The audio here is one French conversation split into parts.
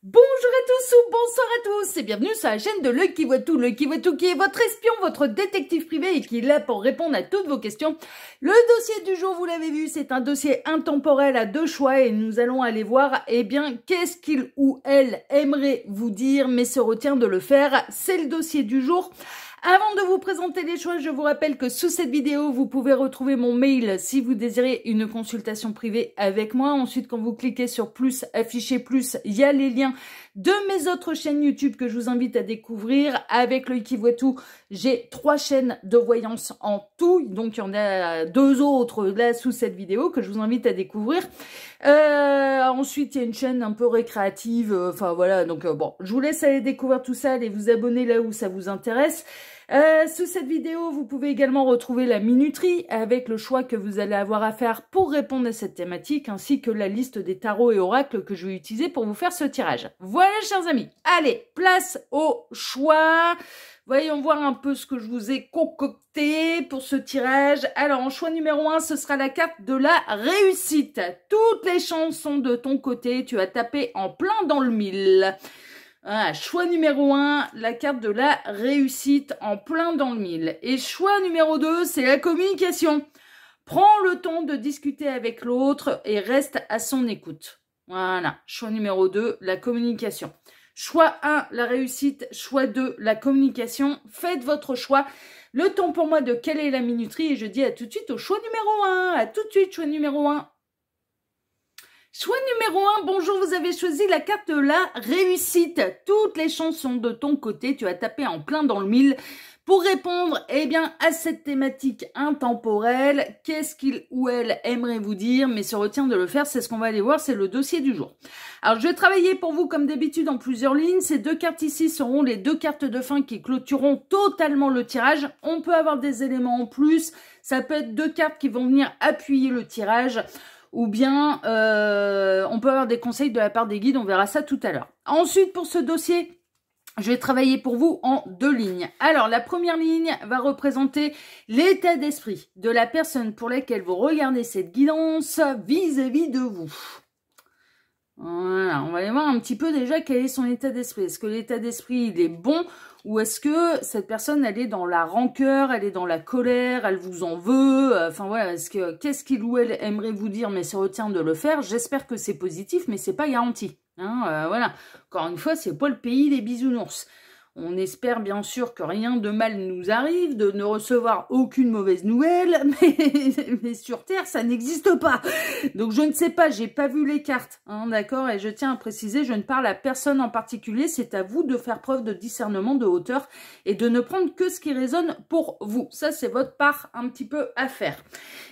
Bonjour à tous ou bonsoir à tous et bienvenue sur la chaîne de L'Œil qui voit tout. L'Œil qui voit tout qui est votre espion, votre détective privé et qui est là pour répondre à toutes vos questions. Le dossier du jour, vous l'avez vu, c'est un dossier intemporel à deux choix et nous allons aller voir, eh bien, qu'est-ce qu'il ou elle aimerait vous dire mais se retient de le faire. C'est le dossier du jour. Avant de vous présenter les choix, je vous rappelle que sous cette vidéo, vous pouvez retrouver mon mail si vous désirez une consultation privée avec moi. Ensuite, quand vous cliquez sur plus, afficher plus, il y a les liens de mes autres chaînes YouTube que je vous invite à découvrir. Avec L'Œil qui voit tout, j'ai 3 chaînes de voyance en tout. Donc, il y en a 2 autres là sous cette vidéo que je vous invite à découvrir. Ensuite, il y a une chaîne un peu récréative. Enfin, voilà. Donc, bon, je vous laisse aller découvrir tout ça. Allez vous abonner là où ça vous intéresse. Sous cette vidéo, vous pouvez également retrouver la minuterie avec le choix que vous allez avoir à faire pour répondre à cette thématique, ainsi que la liste des tarots et oracles que je vais utiliser pour vous faire ce tirage. Voilà, chers amis. Allez, place au choix. Voyons voir un peu ce que je vous ai concocté pour ce tirage. Alors, en choix numéro 1, ce sera la carte de la réussite. Toutes les chances sont de ton côté. Tu as tapé en plein dans le mille. Ah, choix numéro 1, la carte de la réussite en plein dans le mille. Et choix numéro 2, c'est la communication. Prends le temps de discuter avec l'autre et reste à son écoute. Voilà, choix numéro 2, la communication. Choix 1, la réussite. Choix 2, la communication. Faites votre choix. Le temps pour moi de quelle est la minuterie et je dis à tout de suite au choix numéro 1. À tout de suite, choix numéro 1. Choix numéro 1, bonjour, vous avez choisi la carte de la réussite. Toutes les chances sont de ton côté, tu as tapé en plein dans le mille. Pour répondre, eh bien, à cette thématique intemporelle, qu'est-ce qu'il ou elle aimerait vous dire, mais se retient de le faire, c'est ce qu'on va aller voir, c'est le dossier du jour. Alors, je vais travailler pour vous, comme d'habitude, en plusieurs lignes. Ces 2 cartes ici seront les 2 cartes de fin qui clôtureront totalement le tirage. On peut avoir des éléments en plus, ça peut être 2 cartes qui vont venir appuyer le tirage. Ou bien on peut avoir des conseils de la part des guides, on verra ça tout à l'heure. Ensuite, pour ce dossier, je vais travailler pour vous en 2 lignes. Alors, la première ligne va représenter l'état d'esprit de la personne pour laquelle vous regardez cette guidance vis-à-vis de vous. Voilà, on va aller voir un petit peu déjà quel est son état d'esprit. Est-ce que l'état d'esprit, il est bon ou est-ce que cette personne, elle est dans la rancœur, elle est dans la colère, elle vous en veut? Enfin voilà, qu'est-ce qu'il ou elle aimerait vous dire mais se retient de le faire? J'espère que c'est positif, mais c'est pas garanti. Hein, voilà, encore une fois, c'est pas le pays des bisounours. On espère bien sûr que rien de mal nous arrive, de ne recevoir aucune mauvaise nouvelle, mais sur Terre, ça n'existe pas. Donc je ne sais pas, j'ai pas vu les cartes, hein, d'accord? Et je tiens à préciser, je ne parle à personne en particulier, c'est à vous de faire preuve de discernement, de hauteur, et de ne prendre que ce qui résonne pour vous. Ça, c'est votre part un petit peu à faire.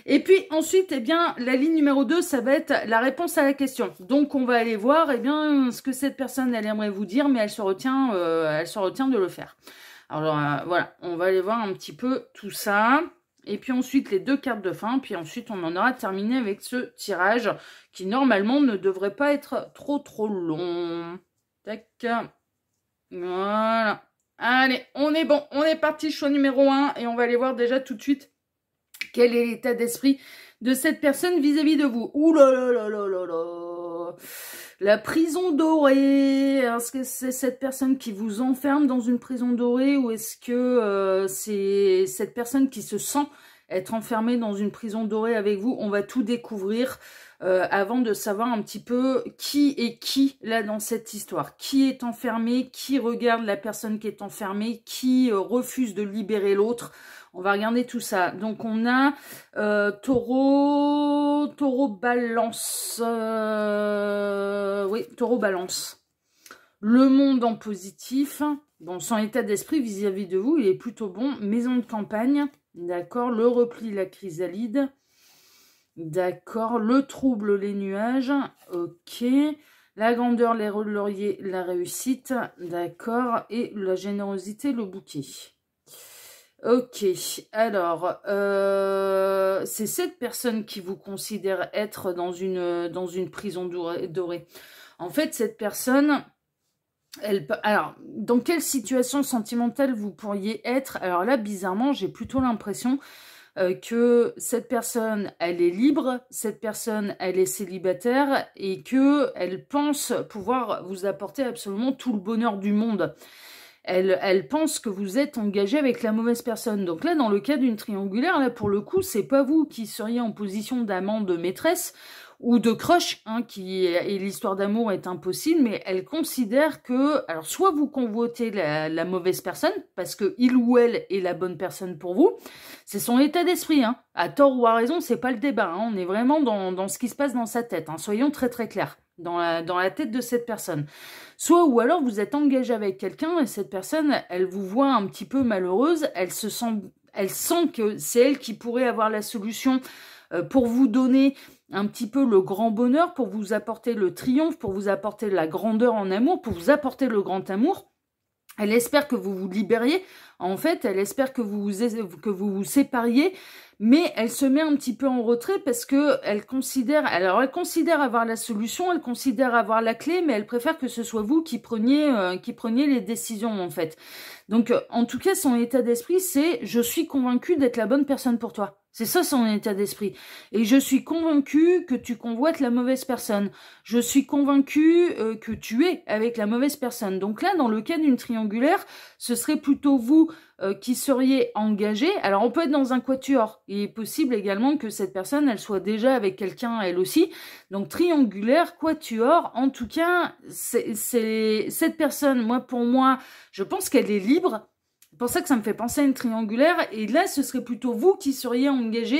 Et puis ensuite, eh bien, la ligne numéro 2, ça va être la réponse à la question. Donc on va aller voir, eh bien, ce que cette personne, elle aimerait vous dire, mais elle se retient de le faire. Alors voilà, on va aller voir un petit peu tout ça. Et puis ensuite, les 2 cartes de fin. Puis ensuite, on en aura terminé avec ce tirage qui, normalement, ne devrait pas être trop long. Tac. Voilà. Allez, on est bon. On est parti, choix numéro 1. Et on va aller voir déjà tout de suite quel est l'état d'esprit de cette personne vis-à-vis de vous. Ouh là là là là là là. La prison dorée, est-ce que c'est cette personne qui vous enferme dans une prison dorée ou est-ce que c'est cette personne qui se sent être enfermée dans une prison dorée avec vous? On va tout découvrir avant de savoir un petit peu qui est qui là dans cette histoire. Qui est enfermé, qui regarde la personne qui est enfermée, qui refuse de libérer l'autre. On va regarder tout ça. Donc, on a taureau balance. Oui, taureau balance. Le monde en positif. Bon, son état d'esprit vis-à-vis de vous, il est plutôt bon. Maison de campagne. D'accord. Le repli, la chrysalide. D'accord. Le trouble, les nuages. Ok. La grandeur, les lauriers, la réussite. D'accord. Et la générosité, le bouquet. Ok, alors, c'est cette personne qui vous considère être dans une prison dorée. En fait, cette personne, alors, dans quelle situation sentimentale vous pourriez être? Alors là, bizarrement, j'ai plutôt l'impression que cette personne, elle est libre, cette personne, elle est célibataire et que elle pense pouvoir vous apporter absolument tout le bonheur du monde. Elle pense que vous êtes engagé avec la mauvaise personne. Donc là, dans le cas d'une triangulaire, là, pour le coup, c'est pas vous qui seriez en position d'amant, de maîtresse ou de crush, hein, et l'histoire d'amour est impossible, mais elle considère que, alors, soit vous convoitez la mauvaise personne, parce que il ou elle est la bonne personne pour vous, c'est son état d'esprit, hein. À tort ou à raison, c'est pas le débat, hein. On est vraiment dans ce qui se passe dans sa tête, hein. Soyons très très clairs, dans la tête de cette personne. Soit ou alors vous êtes engagé avec quelqu'un et cette personne, elle vous voit un petit peu malheureuse, elle sent que c'est elle qui pourrait avoir la solution pour vous donner un petit peu le grand bonheur, pour vous apporter le triomphe, pour vous apporter la grandeur en amour, pour vous apporter le grand amour. Elle espère que vous vous libériez. En fait, elle espère que vous vous sépariez, mais elle se met un petit peu en retrait parce que elle considère avoir la solution, elle considère avoir la clé, mais elle préfère que ce soit vous qui preniez les décisions, en fait. Donc, en tout cas, son état d'esprit, c'est « je suis convaincue d'être la bonne personne pour toi ». C'est ça son état d'esprit. Et je suis convaincue que tu convoites la mauvaise personne. Je suis convaincue que tu es avec la mauvaise personne. Donc là, dans le cas d'une triangulaire, ce serait plutôt vous qui seriez engagé. Alors, on peut être dans un quatuor. Il est possible également que cette personne, elle soit déjà avec quelqu'un, elle aussi. Donc, triangulaire, quatuor. En tout cas, c'est cette personne, pour moi, je pense qu'elle est libre. C'est pour ça que ça me fait penser à une triangulaire. Et là, ce serait plutôt vous qui seriez engagé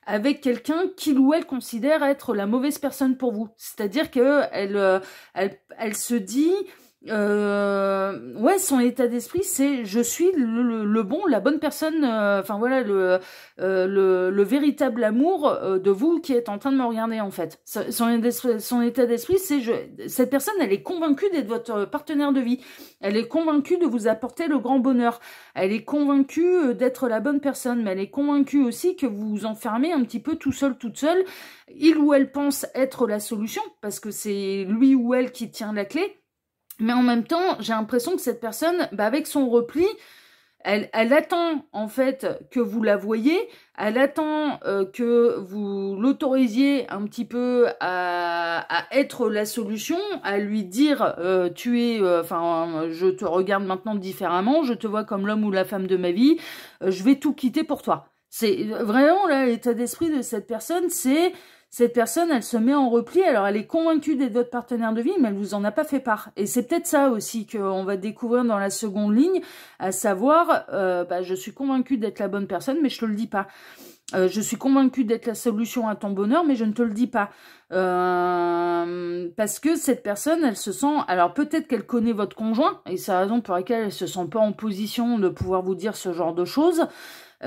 avec quelqu'un qu'il ou elle considère être la mauvaise personne pour vous. C'est-à-dire qu'elle elle se dit... ouais, son état d'esprit, c'est je suis le bon, la bonne personne, enfin voilà, le véritable amour de vous qui êtes en train de me regarder, en fait. Son état d'esprit, c'est cette personne, elle est convaincue d'être votre partenaire de vie. Elle est convaincue de vous apporter le grand bonheur. Elle est convaincue d'être la bonne personne, mais elle est convaincue aussi que vous vous enfermez un petit peu tout seul, toute seule. Il ou elle pense être la solution, parce que c'est lui ou elle qui tient la clé. Mais en même temps, j'ai l'impression que cette personne, avec son repli, elle attend en fait que vous la voyiez, elle attend que vous l'autorisiez un petit peu à être la solution, à lui dire je te regarde maintenant différemment, je te vois comme l'homme ou la femme de ma vie, je vais tout quitter pour toi. C'est vraiment là l'état d'esprit de cette personne, c'est... Cette personne, elle se met en repli, alors elle est convaincue d'être votre partenaire de vie, mais elle vous en a pas fait part. Et c'est peut-être ça aussi qu'on va découvrir dans la seconde ligne, à savoir, je suis convaincue d'être la bonne personne, mais je te le dis pas. Je suis convaincue d'être la solution à ton bonheur, mais je ne te le dis pas. Parce que cette personne, elle se sent... Alors peut-être qu'elle connaît votre conjoint, et c'est la raison pour laquelle elle se sent pas en position de pouvoir vous dire ce genre de choses,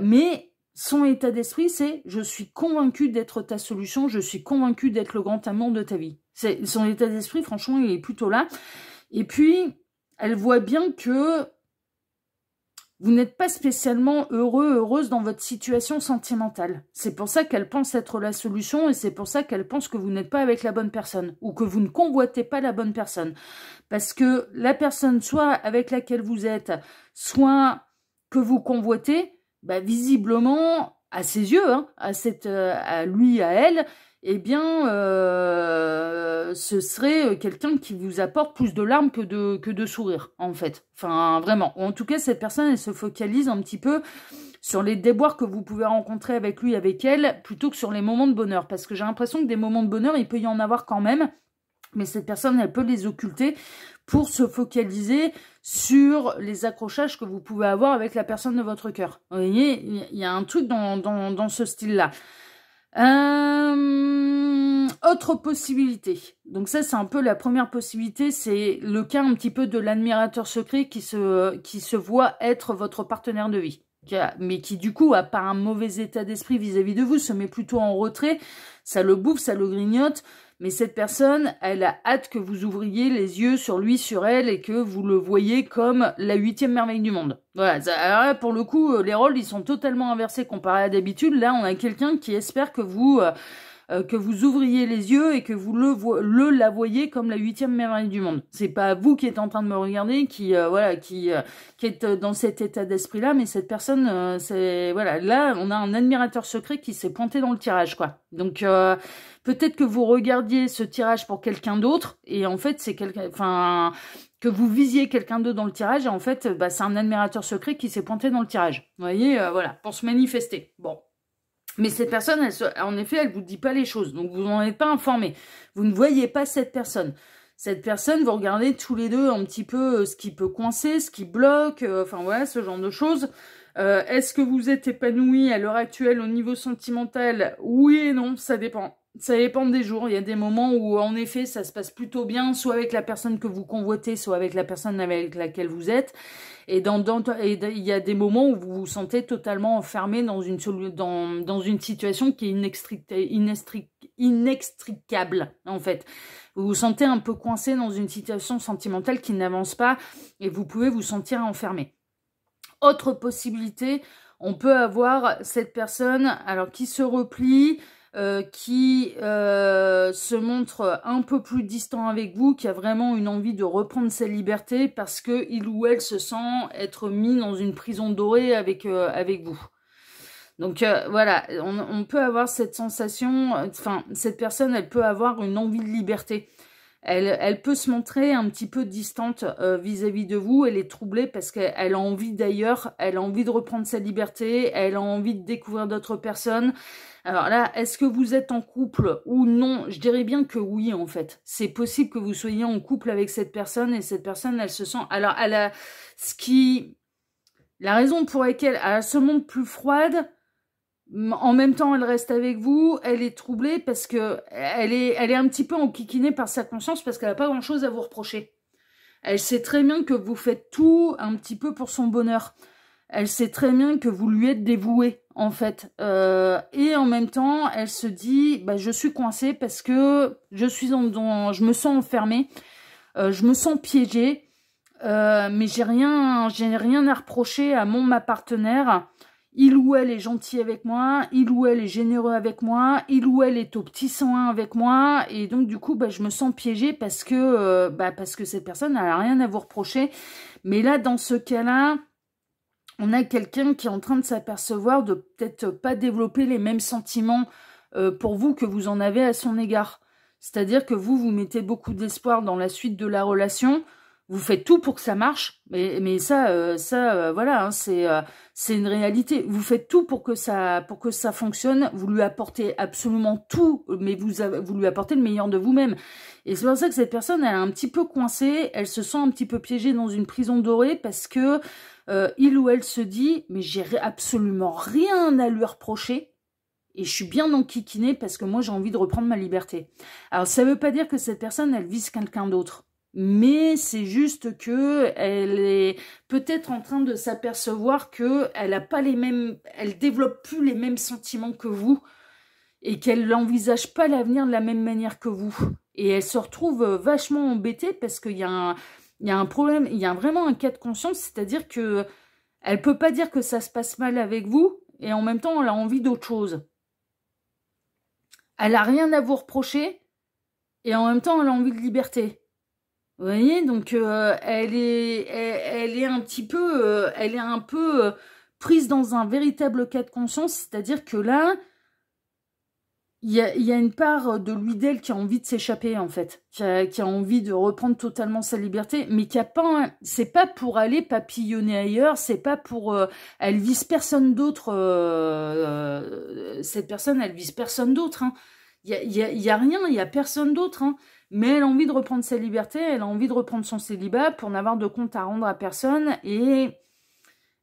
mais... Son état d'esprit, c'est « je suis convaincue d'être ta solution, je suis convaincue d'être le grand amour de ta vie ». Son état d'esprit, franchement, il est plutôt là. Et puis, elle voit bien que vous n'êtes pas spécialement heureuse dans votre situation sentimentale. C'est pour ça qu'elle pense être la solution et c'est pour ça qu'elle pense que vous n'êtes pas avec la bonne personne ou que vous ne convoitez pas la bonne personne. Parce que la personne, soit avec laquelle vous êtes, soit que vous convoitez, visiblement, à ses yeux, hein, à lui, à elle, eh bien, ce serait quelqu'un qui vous apporte plus de larmes que de sourires, en fait. Enfin, vraiment. En tout cas, cette personne, elle se focalise un petit peu sur les déboires que vous pouvez rencontrer avec lui, avec elle, plutôt que sur les moments de bonheur. Parce que j'ai l'impression que des moments de bonheur, il peut y en avoir quand même, mais cette personne, elle peut les occulter pour se focaliser sur les accrochages que vous pouvez avoir avec la personne de votre cœur. Vous voyez, il y a un truc dans ce style-là. Autre possibilité. Donc ça, c'est un peu la première possibilité. C'est le cas un petit peu de l'admirateur secret qui se voit être votre partenaire de vie. Mais qui, du coup, a pas un mauvais état d'esprit vis-à-vis de vous, se met plutôt en retrait. Ça le bouffe, ça le grignote. Mais cette personne, elle a hâte que vous ouvriez les yeux sur lui, sur elle, et que vous le voyez comme la 8e merveille du monde. Voilà. Alors là, pour le coup, les rôles, ils sont totalement inversés comparé à d'habitude. Là, on a quelqu'un qui espère que vous que vous ouvriez les yeux et que vous la voyez comme la 8e merveille du monde. C'est pas vous qui êtes en train de me regarder, qui est dans cet état d'esprit-là, mais cette personne, c'est voilà, là, on a un admirateur secret qui s'est pointé dans le tirage, quoi. Donc peut-être que vous regardiez ce tirage pour quelqu'un d'autre, et en fait, c'est quelqu'un, enfin, que vous visiez quelqu'un d'autre dans le tirage, et en fait, bah, c'est un admirateur secret qui s'est pointé dans le tirage. Vous voyez, voilà, pour se manifester. Bon. Mais cette personne, en effet, elle vous dit pas les choses, donc vous n'en êtes pas informé. Vous ne voyez pas cette personne. Cette personne, vous regardez tous les deux un petit peu ce qui peut coincer, ce qui bloque, enfin voilà, ce genre de choses. Est-ce que vous êtes épanoui à l'heure actuelle au niveau sentimental? Oui et non, ça dépend. Ça dépend des jours. Il y a des moments où, en effet, ça se passe plutôt bien, soit avec la personne que vous convoitez, soit avec la personne avec laquelle vous êtes. Et il y a des moments où vous vous sentez totalement enfermé dans une situation qui est inextricable, en fait. Vous vous sentez un peu coincé dans une situation sentimentale qui n'avance pas et vous pouvez vous sentir enfermé. Autre possibilité, on peut avoir cette personne alors qui se replie, qui se montre un peu plus distant avec vous, qui a vraiment une envie de reprendre sa liberté parce que il ou elle se sent être mis dans une prison dorée avec vous. Donc voilà, on peut avoir cette sensation, enfin cette personne, elle peut avoir une envie de liberté. Elle peut se montrer un petit peu distante vis-à-vis de vous. Elle est troublée parce qu'elle a envie d'ailleurs, elle a envie de reprendre sa liberté, elle a envie de découvrir d'autres personnes. Alors là, est-ce que vous êtes en couple ou non? Je dirais bien que oui, en fait. C'est possible que vous soyez en couple avec cette personne et cette personne, elle se sent... Alors, la raison pour laquelle elle se montre plus froide, en même temps, elle reste avec vous, elle est troublée parce que elle est un petit peu enquiquinée par sa conscience parce qu'elle n'a pas grand-chose à vous reprocher. Elle sait très bien que vous faites tout un petit peu pour son bonheur. Elle sait très bien que vous lui êtes dévoué, en fait. Et en même temps, elle se dit, bah, je suis coincée parce que je me sens enfermée, je me sens piégée, mais j'ai rien à reprocher à ma partenaire. Il ou elle est gentil avec moi, il ou elle est généreux avec moi, il ou elle est au petit soin avec moi, et donc du coup, bah, je me sens piégée parce que cette personne n'a rien à vous reprocher. Mais là, dans ce cas-là, on a quelqu'un qui est en train de s'apercevoir de peut-être pas développer les mêmes sentiments pour vous que vous en avez à son égard. C'est-à-dire que vous mettez beaucoup d'espoir dans la suite de la relation, vous faites tout pour que ça marche, mais ça, voilà, hein, c'est une réalité. Vous faites tout pour que ça fonctionne, vous lui apportez absolument tout, mais vous lui apportez le meilleur de vous-même. Et c'est pour ça que cette personne, elle est un petit peu coincée, elle se sent un petit peu piégée dans une prison dorée parce que il ou elle se dit, mais j'ai absolument rien à lui reprocher et je suis bien enquiquinée parce que moi j'ai envie de reprendre ma liberté. Alors ça veut pas dire que cette personne elle vise quelqu'un d'autre, mais c'est juste que elle est peut-être en train de s'apercevoir que elle développe plus les mêmes sentiments que vous et qu'elle n'envisage pas l'avenir de la même manière que vous. Et elle se retrouve vachement embêtée parce qu'il y a un problème, il y a vraiment un cas de conscience, c'est-à-dire que elle peut pas dire que ça se passe mal avec vous, et en même temps, elle a envie d'autre chose. Elle a rien à vous reprocher, et en même temps, elle a envie de liberté. Vous voyez, donc elle est un peu prise dans un véritable cas de conscience, c'est-à-dire que là, il y a une part de lui d'elle qui a envie de s'échapper, en fait, qui a envie de reprendre totalement sa liberté, mais qui a pas, c'est pas pour aller papillonner ailleurs, c'est pas pour, elle vise personne d'autre, cette personne, elle vise personne d'autre, hein. Il y a rien, il y a personne d'autre, hein. Mais elle a envie de reprendre sa liberté, elle a envie de reprendre son célibat pour n'avoir de compte à rendre à personne, et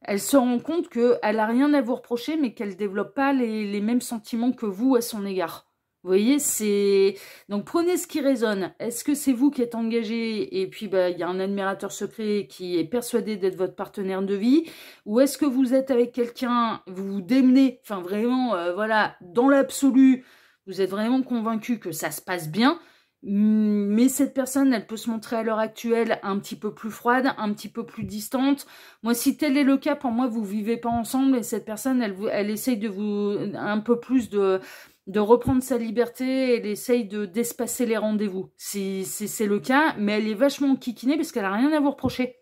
elle se rend compte qu'elle n'a rien à vous reprocher, mais qu'elle ne développe pas les mêmes sentiments que vous à son égard. Vous voyez, c'est... Donc prenez ce qui résonne. Est-ce que c'est vous qui êtes engagé et puis il y a un admirateur secret qui est persuadé d'être votre partenaire de vie? Ou est-ce que vous êtes avec quelqu'un, vous vous démenez, enfin vraiment, voilà, dans l'absolu, vous êtes vraiment convaincu que ça se passe bien, mais cette personne, elle peut se montrer à l'heure actuelle un petit peu plus froide, un petit peu plus distante. Moi, si tel est le cas, pour moi, vous vivez pas ensemble et cette personne, elle essaye de vous un peu plus de de reprendre sa liberté, elle essaye d'espacer les rendez-vous. C'est le cas, mais elle est vachement kikinée parce qu'elle a rien à vous reprocher.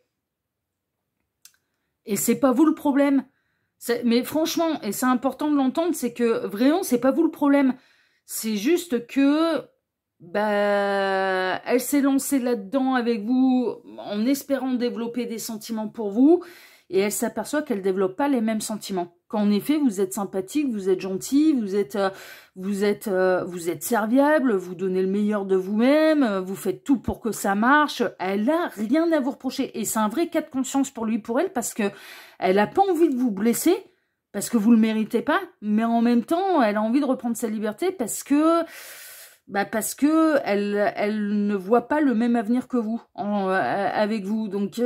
Et c'est pas vous le problème. Mais franchement, et c'est important de l'entendre, c'est que vraiment, c'est pas vous le problème. C'est juste que bah, elle s'est lancée là-dedans avec vous en espérant développer des sentiments pour vous, et elle s'aperçoit qu'elle développe pas les mêmes sentiments. Qu'en effet, vous êtes sympathique, vous êtes gentil, vous êtes serviable, vous donnez le meilleur de vous-même, vous faites tout pour que ça marche. Elle a rien à vous reprocher, et c'est un vrai cas de conscience pour lui, pour elle, parce que elle a pas envie de vous blesser, parce que vous le méritez pas, mais en même temps, elle a envie de reprendre sa liberté parce que elle ne voit pas le même avenir que vous, avec vous. Donc,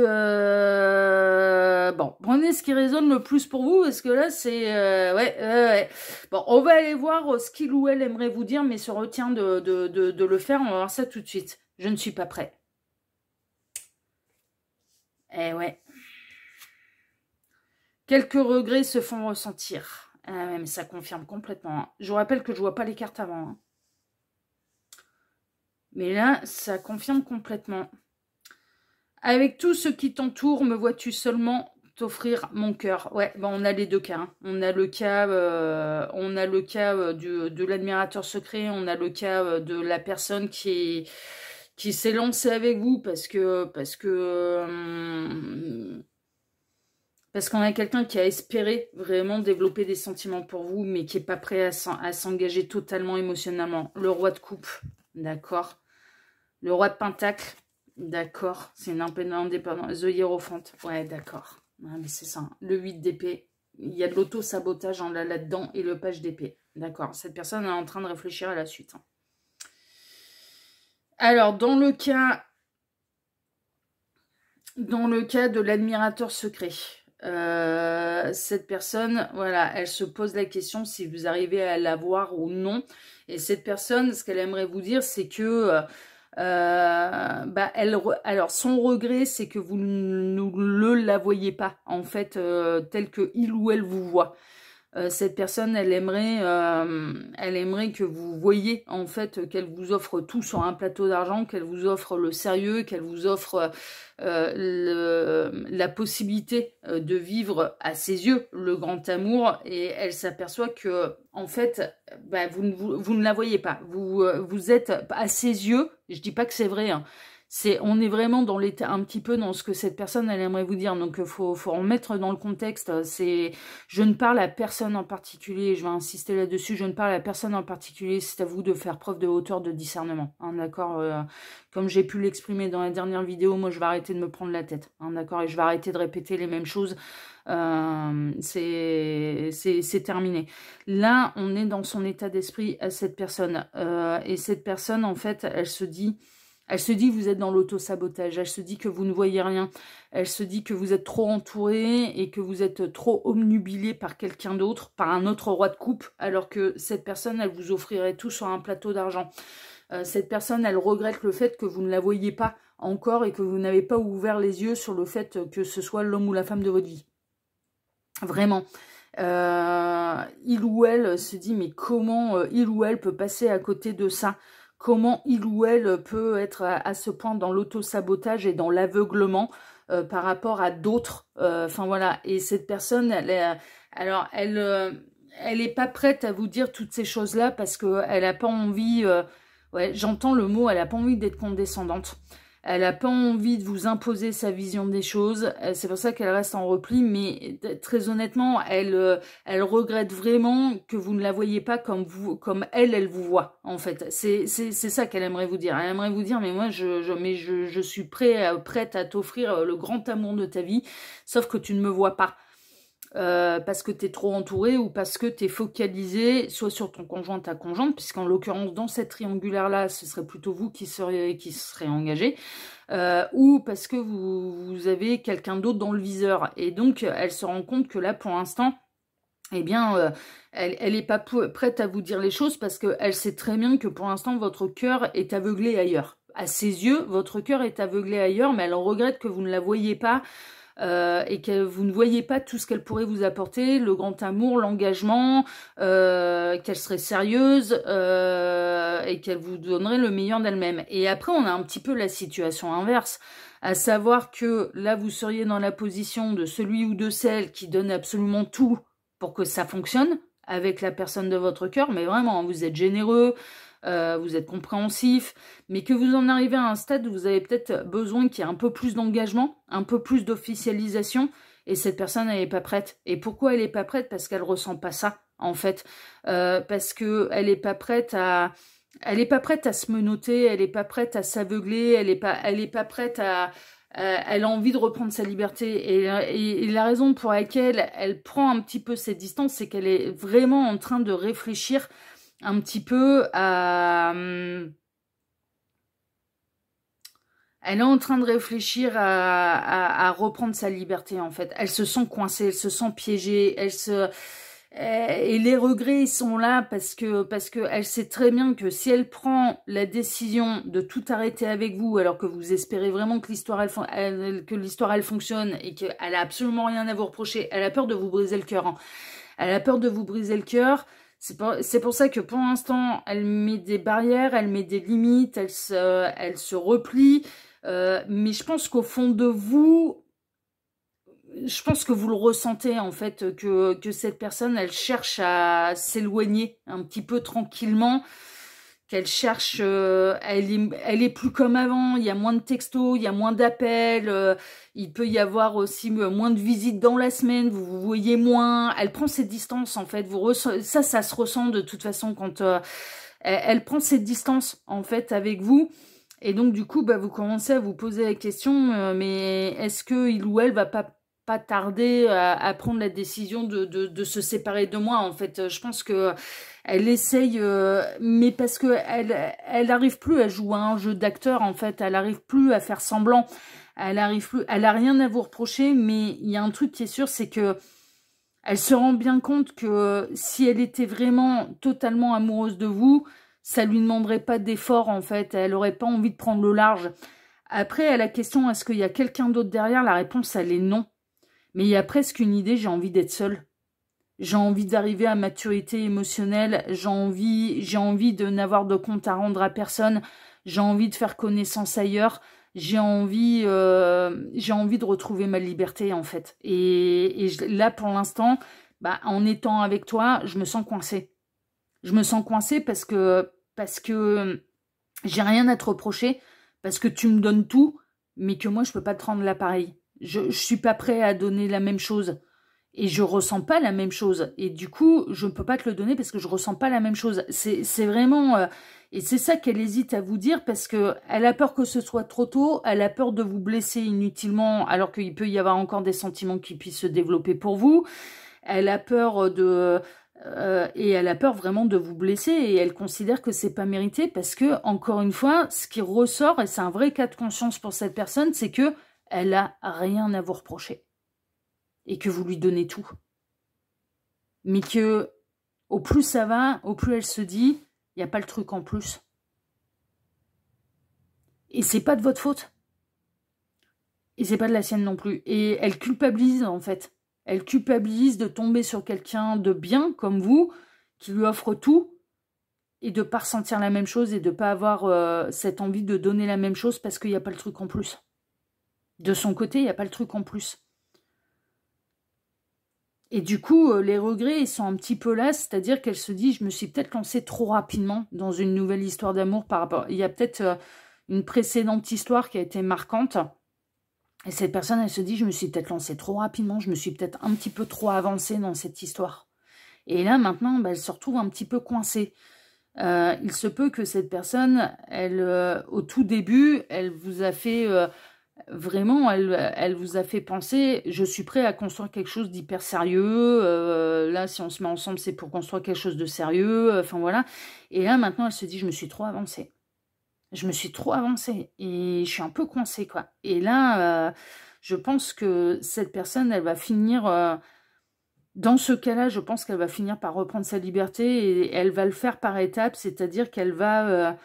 bon, prenez ce qui résonne le plus pour vous, parce que là, c'est... ouais. Bon, on va aller voir ce qu'il ou elle aimerait vous dire, mais se retient de le faire. On va voir ça tout de suite. Je ne suis pas prêt. Eh ouais. Quelques regrets se font ressentir. Ah ouais, mais ça confirme complètement. Hein. Je vous rappelle que je vois pas les cartes avant. Hein. Mais là, ça confirme complètement. Avec tout ce qui t'entoure, me vois-tu seulement t'offrir mon cœur? Ouais, bon, on a les deux cas. Hein. On a le cas, de l'admirateur secret. On a le cas de la personne qui s'est lancée avec vous parce qu'on a quelqu'un qui a espéré vraiment développer des sentiments pour vous, mais qui n'est pas prêt à s'engager totalement émotionnellement. Le roi de coupe, d'accord. Le roi de pentacle, d'accord. C'est une indépendance. The Hierophant, ouais, d'accord. Ouais, mais c'est ça. Hein. Le 8 d'épée, il y a de l'auto-sabotage là-dedans et le page d'épée. D'accord. Cette personne est en train de réfléchir à la suite. Hein. Alors, dans le cas de l'admirateur secret, cette personne, voilà, elle se pose la question si vous arrivez à la voir ou non. Et cette personne, ce qu'elle aimerait vous dire, c'est que alors son regret, c'est que vous ne la voyez pas en fait tel que il ou elle vous voit. Cette personne, elle aimerait que vous voyiez en fait qu'elle vous offre tout sur un plateau d'argent, qu'elle vous offre le sérieux, qu'elle vous offre la possibilité de vivre à ses yeux le grand amour, et elle s'aperçoit que en fait vous ne la voyez pas. Vous êtes à ses yeux, je dis pas que c'est vrai, hein. On est vraiment dans l'état, un petit peu dans ce que cette personne elle aimerait vous dire. Donc faut remettre dans le contexte. Je ne parle à personne en particulier. Je vais insister là-dessus. Je ne parle à personne en particulier. C'est à vous de faire preuve de hauteur de discernement. Hein, d'accord. Comme j'ai pu l'exprimer dans la dernière vidéo, moi je vais arrêter de me prendre la tête. Hein, d'accord. Et je vais arrêter de répéter les mêmes choses. C'est terminé. Là, on est dans son état d'esprit à cette personne. Et cette personne, en fait, elle se dit que vous êtes dans l'auto-sabotage, elle se dit que vous ne voyez rien, elle se dit que vous êtes trop entouré et que vous êtes trop obnubilé par quelqu'un d'autre, par un autre roi de coupe, alors que cette personne, elle vous offrirait tout sur un plateau d'argent. Cette personne, elle regrette le fait que vous ne la voyez pas encore et que vous n'avez pas ouvert les yeux sur le fait que ce soit l'homme ou la femme de votre vie. Vraiment. Il ou elle se dit, mais comment il ou elle peut passer à côté de ça ? Comment il ou elle peut être à ce point dans l'auto-sabotage et dans l'aveuglement par rapport à d'autres. Enfin voilà, et cette personne, elle est pas prête à vous dire toutes ces choses-là parce qu'elle n'a pas envie, ouais, j'entends le mot, elle n'a pas envie d'être condescendante. Elle n'a pas envie de vous imposer sa vision des choses. C'est pour ça qu'elle reste en repli. Mais très honnêtement, elle regrette vraiment que vous ne la voyez pas comme elle vous voit. En fait, c'est ça qu'elle aimerait vous dire. Elle aimerait vous dire, mais moi, je suis prête à t'offrir le grand amour de ta vie, sauf que tu ne me vois pas. Parce que tu es trop entouré ou parce que tu es focalisé soit sur ton conjoint, ta conjointe, puisqu'en l'occurrence, dans cette triangulaire-là, ce serait plutôt vous qui serez engagé, ou parce que vous avez quelqu'un d'autre dans le viseur. Et donc, elle se rend compte que là, pour l'instant, eh bien, elle n'est pas prête à vous dire les choses parce qu'elle sait très bien que pour l'instant, votre cœur est aveuglé ailleurs. À ses yeux, votre cœur est aveuglé ailleurs, mais elle regrette que vous ne la voyez pas et que vous ne voyez pas tout ce qu'elle pourrait vous apporter, le grand amour, l'engagement, qu'elle serait sérieuse et qu'elle vous donnerait le meilleur d'elle-même. Et après, on a un petit peu la situation inverse, à savoir que là, vous seriez dans la position de celui ou de celle qui donne absolument tout pour que ça fonctionne avec la personne de votre cœur, mais vraiment, vous êtes généreux, vous êtes compréhensif, mais que vous en arrivez à un stade où vous avez peut-être besoin qu'il y ait un peu plus d'engagement, un peu plus d'officialisation, et cette personne, elle n'est pas prête. Et pourquoi elle n'est pas prête? Parce qu'elle ressent pas ça, en fait. Parce que elle n'est pas prête à... Elle n'est pas prête à se menotter, elle n'est pas prête à s'aveugler, elle est pas prête à... elle a envie de reprendre sa liberté. Et la raison pour laquelle elle prend un petit peu cette distance, c'est qu'elle est vraiment en train de réfléchir un petit peu à... Elle est en train de réfléchir à reprendre sa liberté, en fait. Elle se sent coincée, elle se sent piégée, et les regrets, ils sont là parce que elle sait très bien que si elle prend la décision de tout arrêter avec vous, alors que vous espérez vraiment que l'histoire elle fonctionne et qu'elle a absolument rien à vous reprocher, elle a peur de vous briser le cœur. Hein. Elle a peur de vous briser le cœur. C'est pour ça que pour l'instant, elle met des barrières, elle met des limites, elle se replie. Mais je pense qu'au fond de vous, je pense que vous le ressentez en fait, que cette personne, elle cherche à s'éloigner un petit peu tranquillement, qu'elle cherche, elle est plus comme avant, il y a moins de textos, il y a moins d'appels, il peut y avoir aussi moins de visites dans la semaine, vous vous voyez moins, elle prend ses distances en fait, ça se ressent de toute façon quand elle prend ses distances en fait avec vous. Et donc, du coup, vous commencez à vous poser la question, mais est-ce que il ou elle va pas tarder à prendre la décision de se séparer de moi, en fait. Je pense que elle essaye, mais parce que elle arrive plus à jouer à un jeu d'acteur, en fait. Elle arrive plus à faire semblant. Elle a rien à vous reprocher, mais il y a un truc qui est sûr, c'est que elle se rend bien compte que si elle était vraiment totalement amoureuse de vous, ça lui demanderait pas d'effort, en fait. Elle aurait pas envie de prendre le large. Après, à la question, est-ce qu'il y a quelqu'un d'autre derrière? La réponse, elle est non. Mais il y a presque une idée, j'ai envie d'être seule. J'ai envie d'arriver à maturité émotionnelle. J'ai envie de n'avoir de compte à rendre à personne. J'ai envie de faire connaissance ailleurs. J'ai envie de retrouver ma liberté, en fait. Là, pour l'instant, en étant avec toi, je me sens coincée. Je me sens coincée parce que j'ai rien à te reprocher, parce que tu me donnes tout, mais que moi, je peux pas te rendre l'appareil. Je suis pas prêt à donner la même chose. Et je ressens pas la même chose. Et du coup, je ne peux pas te le donner parce que je ressens pas la même chose. C'est vraiment... et c'est ça qu'elle hésite à vous dire parce que elle a peur que ce soit trop tôt. Elle a peur de vous blesser inutilement alors qu'il peut y avoir encore des sentiments qui puissent se développer pour vous. Elle a peur et elle a peur vraiment de vous blesser et elle considère que c'est pas mérité parce que, encore une fois, ce qui ressort, et c'est un vrai cas de conscience pour cette personne, c'est que elle a rien à vous reprocher. Et que vous lui donnez tout. Mais que, au plus ça va, au plus elle se dit, il n'y a pas le truc en plus. Et c'est pas de votre faute. Et c'est pas de la sienne non plus. Et elle culpabilise, en fait. Elle culpabilise de tomber sur quelqu'un de bien, comme vous, qui lui offre tout, et de pas ressentir la même chose, et de pas avoir cette envie de donner la même chose, parce qu'il n'y a pas le truc en plus. De son côté, il n'y a pas le truc en plus. Et du coup, les regrets, ils sont un petit peu là, c'est-à-dire qu'elle se dit, je me suis peut-être lancée trop rapidement dans une nouvelle histoire d'amour par rapport... Il y a peut-être une précédente histoire qui a été marquante, et cette personne, elle se dit, je me suis peut-être lancée trop rapidement, je me suis peut-être un petit peu trop avancée dans cette histoire. Et là, maintenant, elle se retrouve un petit peu coincée. Il se peut que cette personne, au tout début, elle vous a fait... vraiment, elle vous a fait penser, je suis prêt à construire quelque chose d'hyper sérieux, là, si on se met ensemble, c'est pour construire quelque chose de sérieux, enfin voilà. Et là, maintenant, elle se dit, je me suis trop avancée. Je me suis trop avancée et je suis un peu coincée, quoi. Et là, je pense que cette personne, elle va finir... dans ce cas-là, je pense qu'elle va finir par reprendre sa liberté et elle va le faire par étapes, c'est-à-dire qu'elle va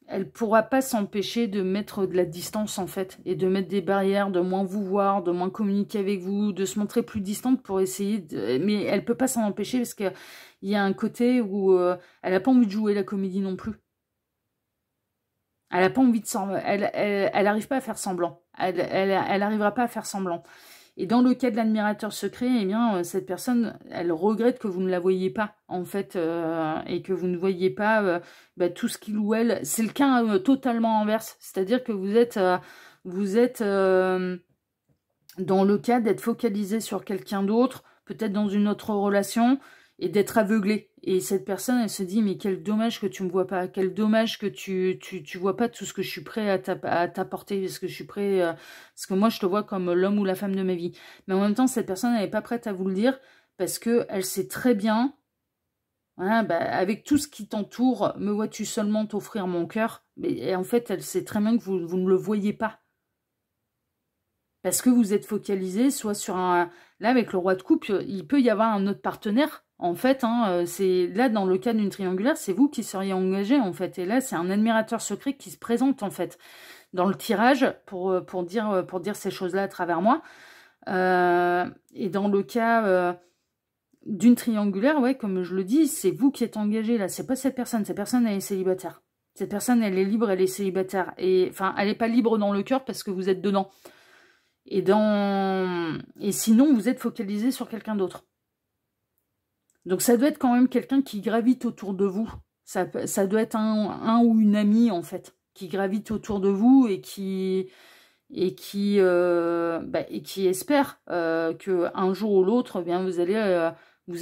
elle pourra pas s'empêcher de mettre de la distance, en fait, et de mettre des barrières, de moins vous voir, de moins communiquer avec vous, de se montrer plus distante pour essayer de... Mais elle peut pas s'en empêcher parce qu'il y a un côté où elle a pas envie de jouer la comédie non plus. Elle a pas envie de elle arrive pas à faire semblant. Elle arrivera pas à faire semblant. Et dans le cas de l'admirateur secret, eh bien, cette personne, elle regrette que vous ne la voyez pas, en fait, et que vous ne voyez pas tout ce qu'il ou elle... C'est le cas totalement inverse. C'est-à-dire que vous êtes dans le cas d'être focalisé sur quelqu'un d'autre, peut-être dans une autre relation, et d'être aveuglé. Et cette personne, elle se dit, mais quel dommage que tu me vois pas, quel dommage que tu vois pas tout ce que je suis prêt à t'apporter, parce que je suis prêt, parce que moi je te vois comme l'homme ou la femme de ma vie. Mais en même temps, cette personne, elle n'est pas prête à vous le dire, parce que elle sait très bien, voilà, avec tout ce qui t'entoure, me vois-tu seulement t'offrir mon cœur, et en fait, elle sait très bien que vous ne le voyez pas. Parce que vous êtes focalisé soit sur un... Là, avec le roi de coupe, il peut y avoir un autre partenaire. En fait, c'est là, dans le cas d'une triangulaire, c'est vous qui seriez engagé, en fait. Et là, c'est un admirateur secret qui se présente, en fait, dans le tirage pour dire ces choses-là à travers moi. Et dans le cas d'une triangulaire, ouais, comme je le dis, c'est vous qui êtes engagé, là. C'est pas cette personne. Cette personne, elle est célibataire. Cette personne, elle est libre, elle est célibataire. Et, enfin, elle n'est pas libre dans le cœur parce que vous êtes dedans. Et sinon, vous êtes focalisé sur quelqu'un d'autre. Donc, ça doit être quand même quelqu'un qui gravite autour de vous. Ça doit être un ou une amie, en fait, qui gravite autour de vous et qui espère qu'un jour ou l'autre, eh bien, vous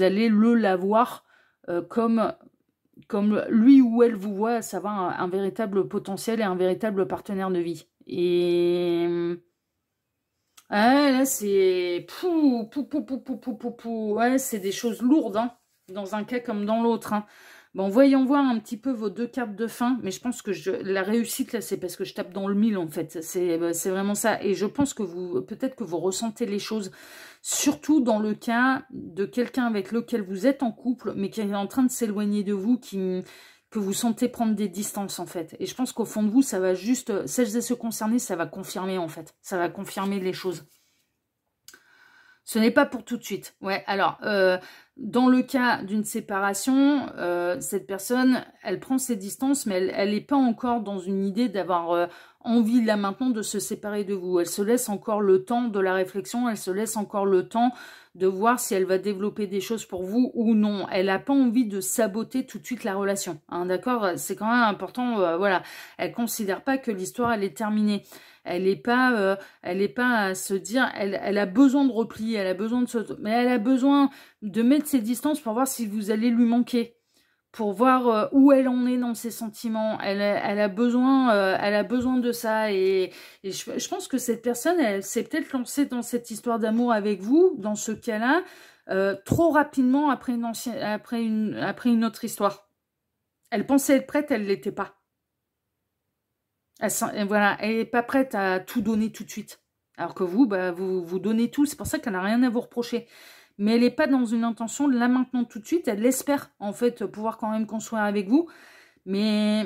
allez l'avoir comme lui ou elle vous voit, à savoir un véritable potentiel et un véritable partenaire de vie. Et... Ah, là, c'est... Ouais, c'est des choses lourdes, hein, dans un cas comme dans l'autre. Hein. Bon, voyons voir un petit peu vos deux cartes de fin. Mais je pense que la réussite, là, c'est parce que je tape dans le mille, en fait. C'est vraiment ça. Et je pense que peut-être que vous ressentez les choses, surtout dans le cas de quelqu'un avec lequel vous êtes en couple, mais qui est en train de s'éloigner de vous, que vous sentez prendre des distances, en fait. Et je pense qu'au fond de vous, ça va juste... Celles et ceux concernés, ça va confirmer, en fait. Ça va confirmer les choses. Ce n'est pas pour tout de suite. Ouais, alors, dans le cas d'une séparation, cette personne, elle prend ses distances, mais elle n'est pas encore dans une idée d'avoir envie, là, maintenant, de se séparer de vous. Elle se laisse encore le temps de la réflexion, elle se laisse encore le temps de voir si elle va développer des choses pour vous ou non. Elle n'a pas envie de saboter tout de suite la relation. Hein, d'accord? C'est quand même important, voilà. Elle ne considère pas que l'histoire, elle est terminée. Elle n'est pas à se dire, elle a besoin de replier, elle a besoin mais elle a besoin de mettre ses distances pour voir si vous allez lui manquer, pour voir où elle en est dans ses sentiments. Elle a besoin de ça. Et je pense que cette personne, elle s'est peut-être lancée dans cette histoire d'amour avec vous, dans ce cas-là, trop rapidement après une autre histoire. Elle pensait être prête, elle ne l'était pas. Voilà, elle n'est pas prête à tout donner tout de suite. Alors que vous, vous donnez tout. C'est pour ça qu'elle n'a rien à vous reprocher. Mais elle n'est pas dans une intention de là maintenant tout de suite. Elle espère, en fait, pouvoir quand même construire avec vous. Mais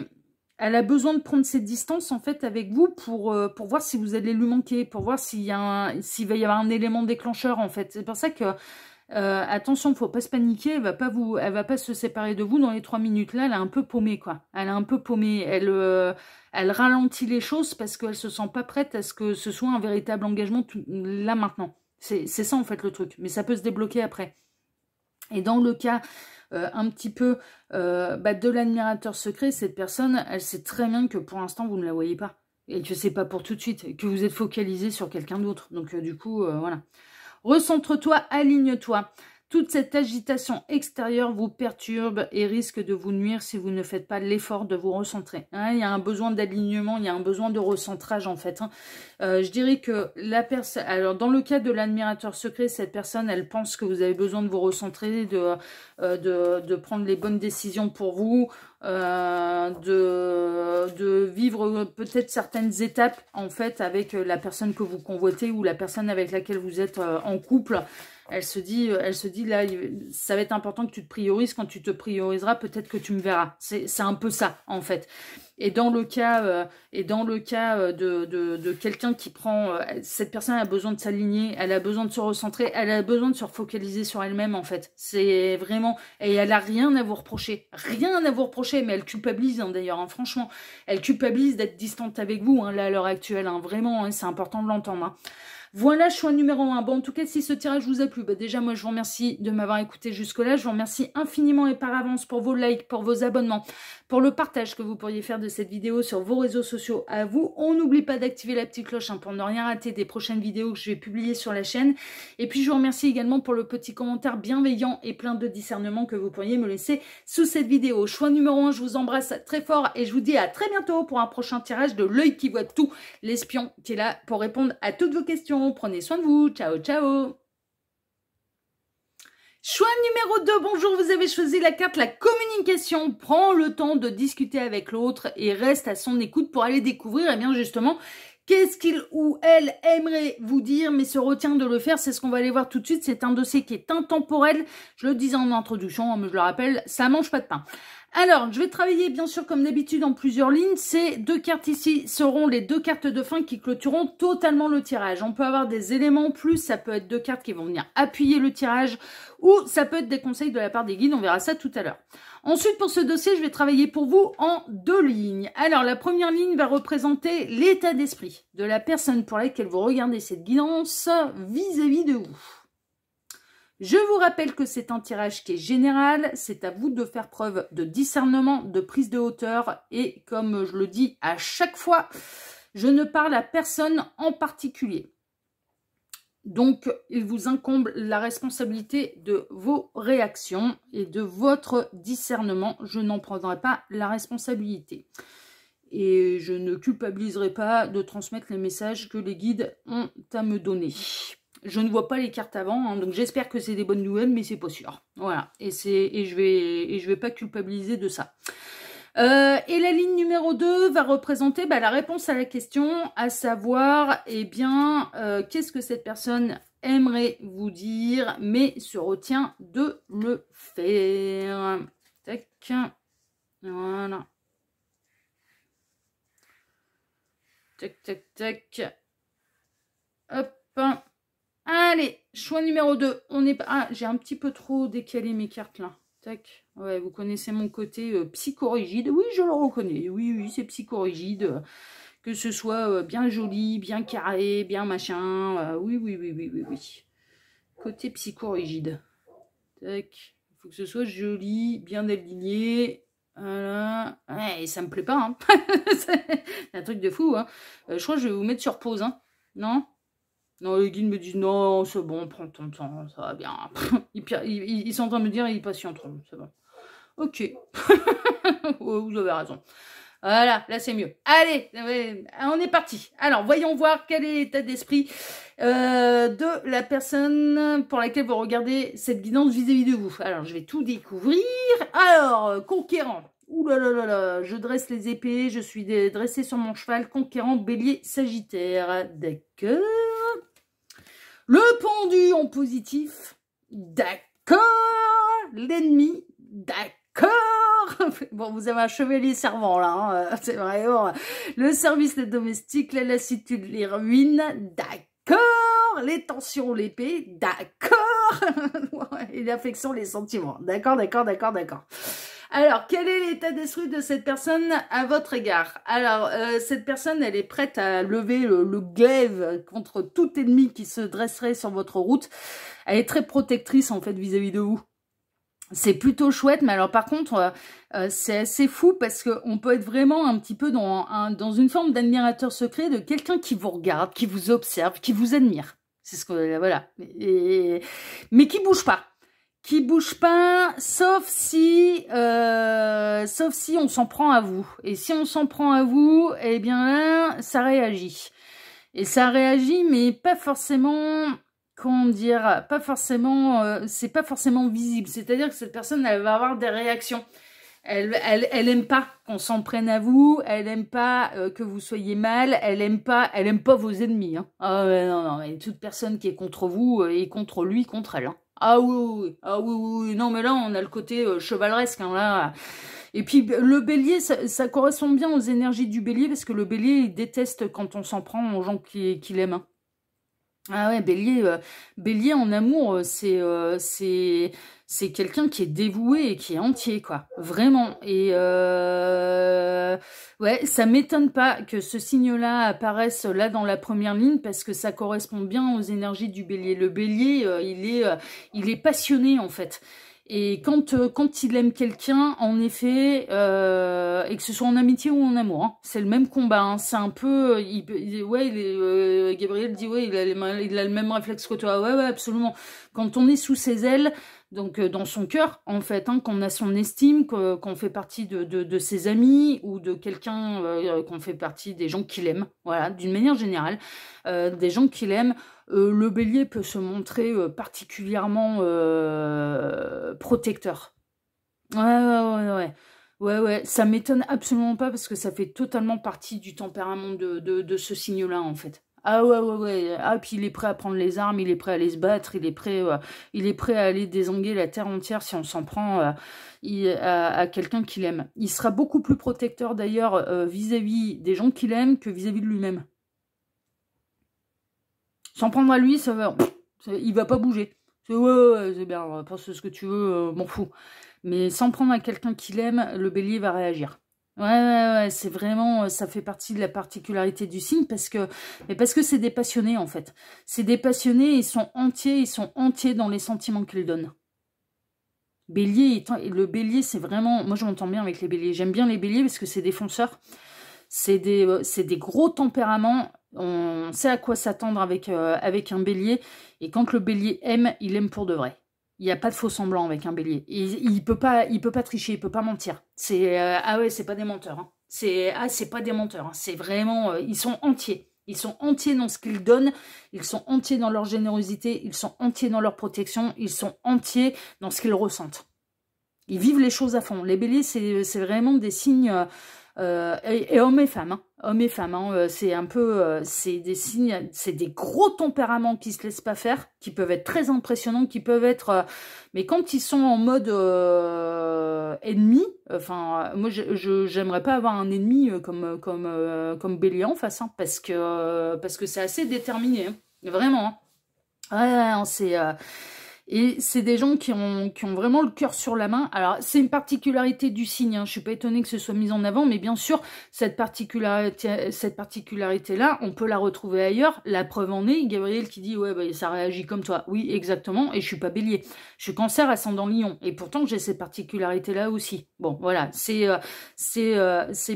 elle a besoin de prendre ses distances, en fait, avec vous pour voir si vous allez lui manquer, pour voir s'il va y avoir un élément déclencheur, en fait. C'est pour ça que... attention, faut pas se paniquer, elle va pas se séparer de vous dans les 3 minutes. Là, elle est un peu paumée, quoi. Elle est un peu paumée. Elle ralentit les choses parce qu'elle se sent pas prête à ce que ce soit un véritable engagement là maintenant. C'est ça, en fait, le truc. Mais ça peut se débloquer après. Et dans le cas un petit peu de l'admirateur secret, cette personne, elle sait très bien que pour l'instant, vous ne la voyez pas. Et que c'est pas pour tout de suite. Et que vous êtes focalisé sur quelqu'un d'autre. Donc, du coup, voilà. Recentre-toi, aligne-toi. Toute cette agitation extérieure vous perturbe et risque de vous nuire si vous ne faites pas l'effort de vous recentrer. Hein, il y a un besoin d'alignement, il y a un besoin de recentrage en fait. Hein. Je dirais que la personne... Alors dans le cas de l'admirateur secret, cette personne, elle pense que vous avez besoin de vous recentrer, de prendre les bonnes décisions pour vous, de vivre peut-être certaines étapes en fait avec la personne que vous convoitez ou la personne avec laquelle vous êtes en couple. Elle se dit là, ça va être important que tu te priorises. Quand tu te prioriseras, peut-être que tu me verras. C'est un peu ça, en fait. Et dans le cas, de quelqu'un qui prend, cette personne a besoin de s'aligner, elle a besoin de se recentrer, elle a besoin de se refocaliser sur elle-même en fait. C'est vraiment, et elle a rien à vous reprocher, mais elle culpabilise hein, d'ailleurs, hein, franchement, elle culpabilise d'être distante avec vous hein, là à l'heure actuelle, hein, vraiment, hein, c'est important de l'entendre. Hein. Voilà, choix numéro 1. Bon, en tout cas, si ce tirage vous a plu, bah déjà, moi, je vous remercie de m'avoir écouté jusque-là. Je vous remercie infiniment et par avance pour vos likes, pour vos abonnements, pour le partage que vous pourriez faire de cette vidéo sur vos réseaux sociaux à vous. On n'oublie pas d'activer la petite cloche hein, pour ne rien rater des prochaines vidéos que je vais publier sur la chaîne. Et puis, je vous remercie également pour le petit commentaire bienveillant et plein de discernement que vous pourriez me laisser sous cette vidéo. Choix numéro 1, je vous embrasse très fort et je vous dis à très bientôt pour un prochain tirage de l'œil qui voit tout, l'espion qui est là pour répondre à toutes vos questions. Prenez soin de vous. Ciao, ciao. Choix numéro 2. Bonjour, vous avez choisi la carte la communication. Prends le temps de discuter avec l'autre et reste à son écoute pour aller découvrir, eh bien justement, qu'est-ce qu'il ou elle aimerait vous dire, mais se retient de le faire. C'est ce qu'on va aller voir tout de suite. C'est un dossier qui est intemporel. Je le disais en introduction, mais je le rappelle, ça mange pas de pain. Alors, je vais travailler bien sûr comme d'habitude en plusieurs lignes. Ces deux cartes ici seront les deux cartes de fin qui clôtureront totalement le tirage. On peut avoir des éléments en plus, ça peut être deux cartes qui vont venir appuyer le tirage ou ça peut être des conseils de la part des guides, on verra ça tout à l'heure. Ensuite, pour ce dossier, je vais travailler pour vous en deux lignes. Alors, la première ligne va représenter l'état d'esprit de la personne pour laquelle vous regardez cette guidance vis-à-vis de vous. Je vous rappelle que c'est un tirage qui est général, c'est à vous de faire preuve de discernement, de prise de hauteur et comme je le dis à chaque fois, je ne parle à personne en particulier. Donc, il vous incombe la responsabilité de vos réactions et de votre discernement. Je n'en prendrai pas la responsabilité. Et je ne culpabiliserai pas de transmettre les messages que les guides ont à me donner. Je ne vois pas les cartes avant, hein, donc j'espère que c'est des bonnes nouvelles, mais c'est pas sûr. Voilà, et je vais pas culpabiliser de ça. Et la ligne numéro 2 va représenter la réponse à la question, à savoir, eh bien, qu'est-ce que cette personne aimerait vous dire, mais se retient de le faire. Tac, voilà. Tac, tac, tac. Hop. Allez, choix numéro 2. On est pas. Ah, j'ai un petit peu trop décalé mes cartes là. Tac. Ouais, vous connaissez mon côté psychorigide. Oui, je le reconnais. Oui, oui, c'est psychorigide. Que ce soit bien joli, bien carré, bien machin. Oui, oui, oui, oui, oui, oui. Côté psychorigide. Tac. Il faut que ce soit joli, bien aligné. Voilà. Ouais, et ça me plaît pas. Hein. C'est un truc de fou. Hein. Je crois que je vais vous mettre sur pause. Hein. Non? Non, les guides me disent non, c'est bon, prends ton temps, ça va bien. Ils sont en train de me dire, ils patienteront, c'est bon. Ok. Vous avez raison. Voilà, là c'est mieux. Allez, on est parti. Alors, voyons voir quel est l'état d'esprit de la personne pour laquelle vous regardez cette guidance vis-à-vis de vous. Alors, je vais tout découvrir. Alors, conquérant. Ouh là là là là, je dresse les épées, je suis dressée sur mon cheval, conquérant, bélier, sagittaire. D'accord. Le pendu en positif, d'accord. L'ennemi, d'accord. Bon, vous avez un chevalier servant là, hein. C'est vraiment le service, les domestiques, la lassitude, les ruines, d'accord. Les tensions, l'épée, d'accord. Et l'affection, les sentiments, d'accord, d'accord, d'accord, d'accord. Alors, quel est l'état d'esprit de cette personne à votre égard? Alors, cette personne, elle est prête à lever le glaive contre tout ennemi qui se dresserait sur votre route. Elle est très protectrice, en fait, vis-à-vis de vous. C'est plutôt chouette, mais alors par contre, c'est assez fou parce qu'on peut être vraiment un petit peu dans une forme d'admirateur secret de quelqu'un qui vous regarde, qui vous observe, qui vous admire. C'est ce que, voilà. Mais qui bouge pas. Qui bouge pas, sauf si on s'en prend à vous. Et si on s'en prend à vous, eh bien là, ça réagit. Et ça réagit, mais pas forcément, comment dire, pas forcément, c'est pas forcément visible. C'est-à-dire que cette personne, elle va avoir des réactions. Elle aime pas qu'on s'en prenne à vous, elle aime pas que vous soyez mal, elle aime pas vos ennemis. Hein. Ah ouais, non, et toute personne qui est contre vous est contre lui, contre elle. Hein. Ah oui, oui, ah oui, oui, non, mais là, on a le côté chevaleresque, hein, là. Et puis le bélier, ça correspond bien aux énergies du bélier, parce que le bélier, il déteste quand on s'en prend aux gens qu'il aime. Hein. Ah ouais, bélier en amour, c'est quelqu'un qui est dévoué et qui est entier, quoi. Vraiment. Et ouais, ça m'étonne pas que ce signe-là apparaisse là dans la première ligne, parce que ça correspond bien aux énergies du bélier. Le bélier, il est passionné, en fait. Et quand il aime quelqu'un, en effet, et que ce soit en amitié ou en amour, hein, c'est le même combat. Hein, c'est un peu, Gabriel dit ouais, il a le même réflexe que toi. Ouais, absolument. Quand on est sous ses ailes, donc dans son cœur, en fait, hein, qu'on a son estime, qu'on fait partie de ses amis ou de quelqu'un, qu'on fait partie des gens qu'il aime, voilà, d'une manière générale, des gens qu'il aime. Le bélier peut se montrer particulièrement protecteur. Ouais, ça m'étonne absolument pas, parce que ça fait totalement partie du tempérament de ce signe-là, en fait. Ah ouais. Ah, puis il est prêt à prendre les armes, il est prêt à aller se battre, il est prêt à aller désanguer la terre entière si on s'en prend à quelqu'un qu'il aime. Il sera beaucoup plus protecteur, d'ailleurs, vis-à-vis des gens qu'il aime que vis-à-vis de lui-même. S'en prendre à lui, il va pas bouger. C'est bien, pense ce que tu veux, m'en fous. Mais s'en prendre à quelqu'un qu'il aime, le bélier va réagir. Ouais, c'est vraiment, ça fait partie de la particularité du signe, parce que c'est des passionnés, en fait. C'est des passionnés, ils sont entiers dans les sentiments qu'ils donnent. Le bélier, c'est vraiment, moi je m'entends bien avec les béliers. J'aime bien les béliers parce que c'est des fonceurs. C'est des gros tempéraments. On sait à quoi s'attendre avec un bélier. Et quand le bélier aime, il aime pour de vrai. Il n'y a pas de faux semblant avec un bélier. Il peut pas tricher, il peut pas mentir. C'est pas des menteurs. Hein. C'est pas des menteurs. Hein. C'est vraiment, ils sont entiers. Ils sont entiers dans ce qu'ils donnent. Ils sont entiers dans leur générosité. Ils sont entiers dans leur protection. Ils sont entiers dans ce qu'ils ressentent. Ils vivent les choses à fond. Les béliers, c'est vraiment des signes. Et hommes et femmes, hein, c'est un peu, c'est des signes, c'est des gros tempéraments qui se laissent pas faire, qui peuvent être très impressionnants, qui peuvent être, mais quand ils sont en mode ennemi, enfin, moi j'aimerais pas avoir un ennemi comme Bélier en face, hein, parce que c'est assez déterminé, hein, vraiment. Hein. Ouais, c'est et c'est des gens qui ont vraiment le cœur sur la main. Alors, c'est une particularité du signe. Hein. Je suis pas étonnée que ce soit mis en avant, mais bien sûr, cette particularité-là, on peut la retrouver ailleurs. La preuve en est, Gabriel qui dit « Ouais, bah, ça réagit comme toi. » Oui, exactement. Et je suis pas bélier. Je suis cancer ascendant lion. Et pourtant, j'ai cette particularité-là aussi. Bon, voilà. C'est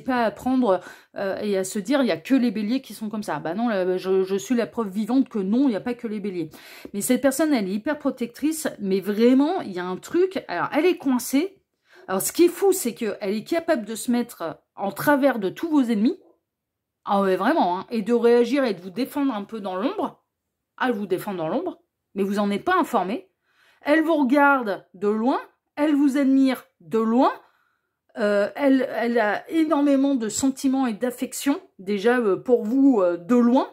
pas à prendre et à se dire « Il y a que les béliers qui sont comme ça. » Bah non, je suis la preuve vivante que non, il n'y a pas que les béliers. Mais cette personne, elle est hyper protectrice. Mais vraiment, il y a un truc. Alors, elle est coincée. Alors, ce qui est fou, c'est qu'elle est capable de se mettre en travers de tous vos ennemis. Ah ouais, vraiment. Hein, et de réagir et de vous défendre un peu dans l'ombre. Ah, elle vous défend dans l'ombre. Mais vous n'en êtes pas informé. Elle vous regarde de loin. Elle vous admire de loin. Elle a énormément de sentiments et d'affection. Déjà, pour vous, de loin.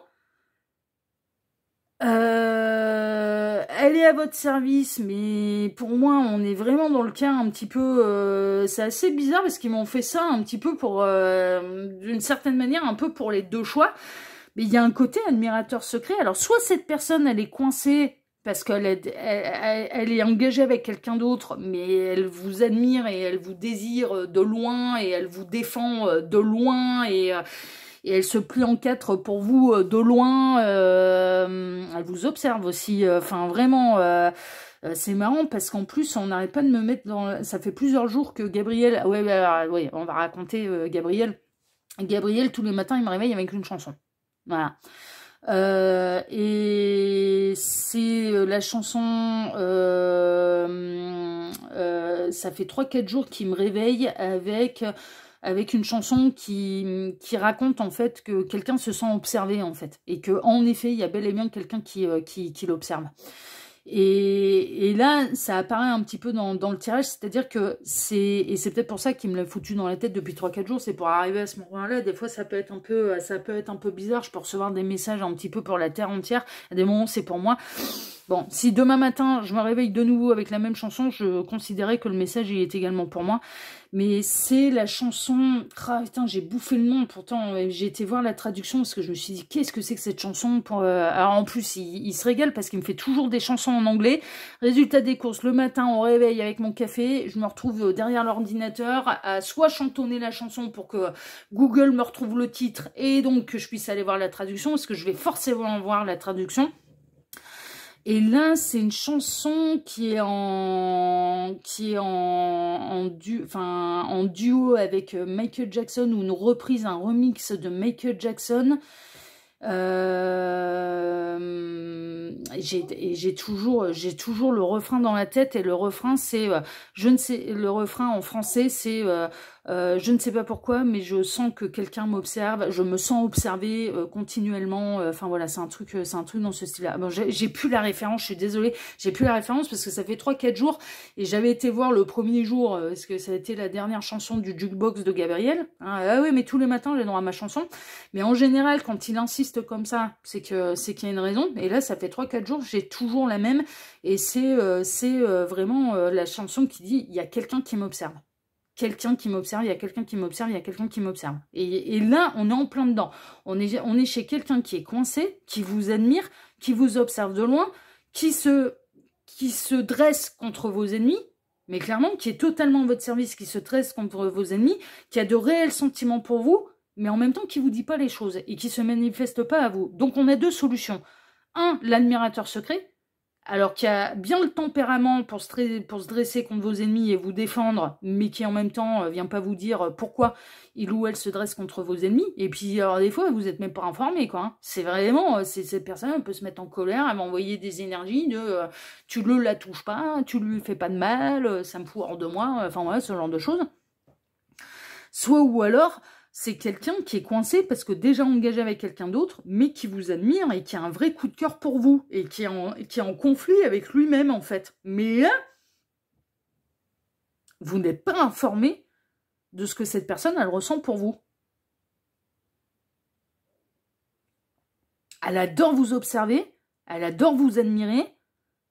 Elle est à votre service, mais pour moi, on est vraiment dans le cas un petit peu... c'est assez bizarre parce qu'ils m'ont fait ça un petit peu pour... d'une certaine manière, un peu pour les deux choix. Mais il y a un côté admirateur secret. Alors, soit cette personne, elle est coincée parce qu'elle elle est engagée avec quelqu'un d'autre, mais elle vous admire et elle vous désire de loin et elle vous défend de loin et elle se plie en quatre pour vous de loin. Elle vous observe aussi. Enfin, vraiment, c'est marrant parce qu'en plus, on n'arrête pas de me mettre dans... Ça fait plusieurs jours que Gabriel... Ouais, on va raconter Gabriel. Gabriel, tous les matins, il me réveille avec une chanson. Voilà. Et c'est la chanson... ça fait 3-4 jours qu'il me réveille avec une chanson qui raconte en fait que quelqu'un se sent observé en fait et que en effet il y a bel et bien quelqu'un qui l'observe et là ça apparaît un petit peu dans le tirage, c'est-à-dire que c'est peut-être pour ça qu'il me l'a foutu dans la tête depuis 3-4 jours, c'est pour arriver à ce moment-là. Des fois ça peut être un peu bizarre, je peux recevoir des messages un petit peu pour la terre entière, à des moments c'est pour moi. Bon, si demain matin, je me réveille de nouveau avec la même chanson, je considérais que le message il est également pour moi. Mais c'est la chanson... Ah, putain, j'ai bouffé le nom, pourtant j'ai été voir la traduction parce que je me suis dit, qu'est-ce que c'est que cette chanson pour... Alors en plus, il se régale parce qu'il me fait toujours des chansons en anglais. Résultat des courses, le matin, on réveille avec mon café, je me retrouve derrière l'ordinateur à soit chantonner la chanson pour que Google me retrouve le titre et donc que je puisse aller voir la traduction, parce que je vais forcément voir la traduction. Et là, c'est une chanson qui est en duo avec Michael Jackson, ou une reprise, un remix de Michael Jackson. J'ai toujours le refrain dans la tête, et le refrain c'est le refrain en français c'est je ne sais pas pourquoi, mais je sens que quelqu'un m'observe, je me sens observée continuellement. Enfin voilà, c'est un truc dans ce style-là. Bon, j'ai plus la référence, je suis désolée, j'ai plus la référence parce que ça fait 3-4 jours et j'avais été voir le premier jour parce que ça a été la dernière chanson du jukebox de Gabriel. Hein, ah oui, mais tous les matins j'ai droit à ma chanson. Mais en général, quand il insiste comme ça, c'est qu'il y a une raison. Et là, ça fait 3-4 jours, j'ai toujours la même. Et c'est vraiment la chanson qui dit « Il y a quelqu'un qui m'observe ». Quelqu'un qui m'observe, il y a quelqu'un qui m'observe, il y a quelqu'un qui m'observe. Et là, on est en plein dedans. On est chez quelqu'un qui est coincé, qui vous admire, qui vous observe de loin, qui se dresse contre vos ennemis, mais clairement, qui est totalement à votre service, qui se dresse contre vos ennemis, qui a de réels sentiments pour vous, mais en même temps qui ne vous dit pas les choses et qui ne se manifeste pas à vous. Donc on a deux solutions. Un, l'admirateur secret, alors qui a bien le tempérament pour se dresser contre vos ennemis et vous défendre, mais qui en même temps vient pas vous dire pourquoi il ou elle se dresse contre vos ennemis. Et puis alors des fois vous êtes même pas informé, quoi. Hein. C'est vraiment, cette personne elle peut se mettre en colère, elle va envoyer des énergies de tu ne la touches pas, tu lui fais pas de mal, ça me fout hors de moi, enfin voilà, ce genre de choses. Soit ou alors c'est quelqu'un qui est coincé parce que déjà engagé avec quelqu'un d'autre, mais qui vous admire et qui a un vrai coup de cœur pour vous, et qui est en conflit avec lui-même, en fait. Mais là, vous n'êtes pas informé de ce que cette personne, elle ressent pour vous. Elle adore vous observer, elle adore vous admirer,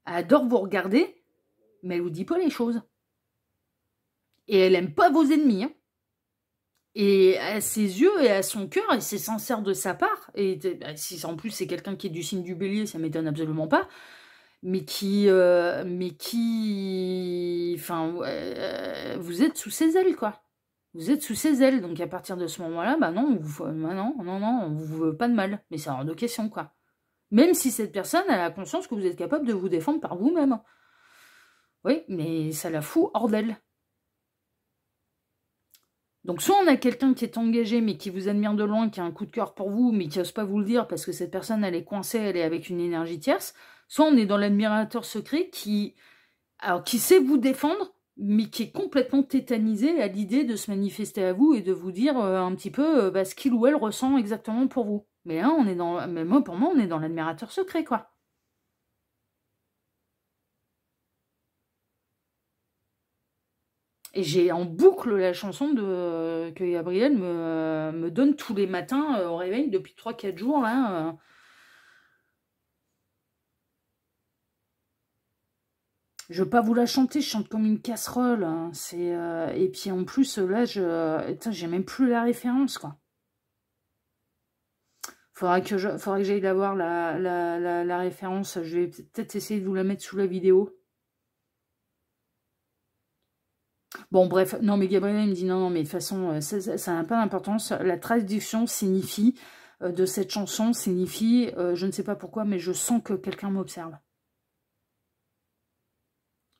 elle adore vous regarder, mais elle vous dit pas les choses. Et elle aime pas vos ennemis, hein. Et à ses yeux et à son cœur, et c'est sincère de sa part, et si en plus c'est quelqu'un qui est du signe du bélier, ça m'étonne absolument pas, mais enfin, vous êtes sous ses ailes, quoi. Vous êtes sous ses ailes, donc à partir de ce moment-là, bah non, on vous veut pas de mal, mais c'est hors de question, quoi. Même si cette personne elle a conscience que vous êtes capable de vous défendre par vous-même. Oui, mais ça la fout hors d'elle. Donc soit on a quelqu'un qui est engagé mais qui vous admire de loin, qui a un coup de cœur pour vous, mais qui n'ose pas vous le dire parce que cette personne elle est coincée, elle est avec une énergie tierce. Soit on est dans l'admirateur secret qui sait vous défendre, mais qui est complètement tétanisé à l'idée de se manifester à vous et de vous dire un petit peu ce qu'il ou elle ressent exactement pour vous. Mais là, pour moi, on est dans l'admirateur secret, quoi. Et j'ai en boucle la chanson que Gabriel me donne tous les matins au réveil depuis 3-4 jours, là. Je veux pas vous la chanter, je chante comme une casserole. Hein. Et puis en plus, là, j'ai même plus la référence, quoi. Faudrait que j'aille la voir, la référence. Je vais peut-être essayer de vous la mettre sous la vidéo. Bon, bref, non, mais Gabriel il me dit non, mais de toute façon, ça n'a pas d'importance. La traduction signifie, de cette chanson, signifie, je ne sais pas pourquoi, mais je sens que quelqu'un m'observe.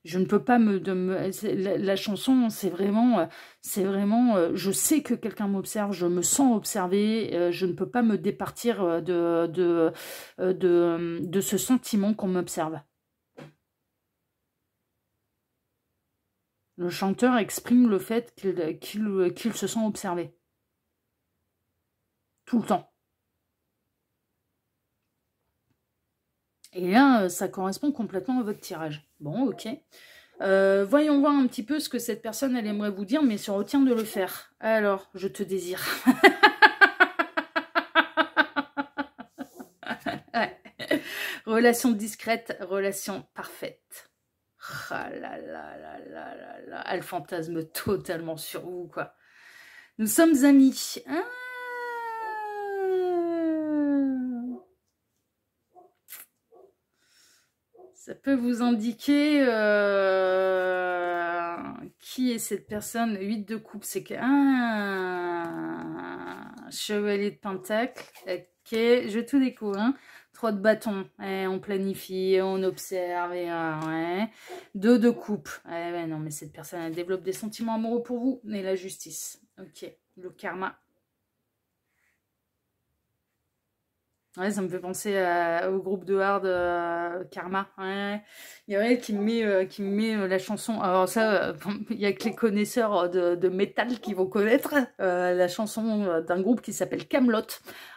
Je ne peux pas la chanson, c'est vraiment, je sais que quelqu'un m'observe, je me sens observée, je ne peux pas me départir de ce sentiment qu'on m'observe. Le chanteur exprime le fait qu'il se sent observé. Tout le temps. Et là, ça correspond complètement à votre tirage. Bon, ok. Voyons voir un petit peu ce que cette personne, elle aimerait vous dire, mais se retient de le faire. Alors, je te désire. Ouais. Relation discrète, relation parfaite. Ah là là là là là là. Elle fantasme totalement sur vous, quoi. Nous sommes amis. Ah. Ça peut vous indiquer qui est cette personne. 8 de coupe, c'est que... Chevalier de Pentacle. Ok, je tout découvre. Hein. 3 de bâton. On planifie, on observe. Et, ouais. 2 de coupe. Ouais, non, mais cette personne, elle développe des sentiments amoureux pour vous. Mais la justice. Ok, le karma. Ouais, ça me fait penser au groupe de hard Karma. Ouais. Il y a elle qui me met la chanson. Alors ça, il y a que les connaisseurs de métal qui vont connaître la chanson d'un groupe qui s'appelle Camelot.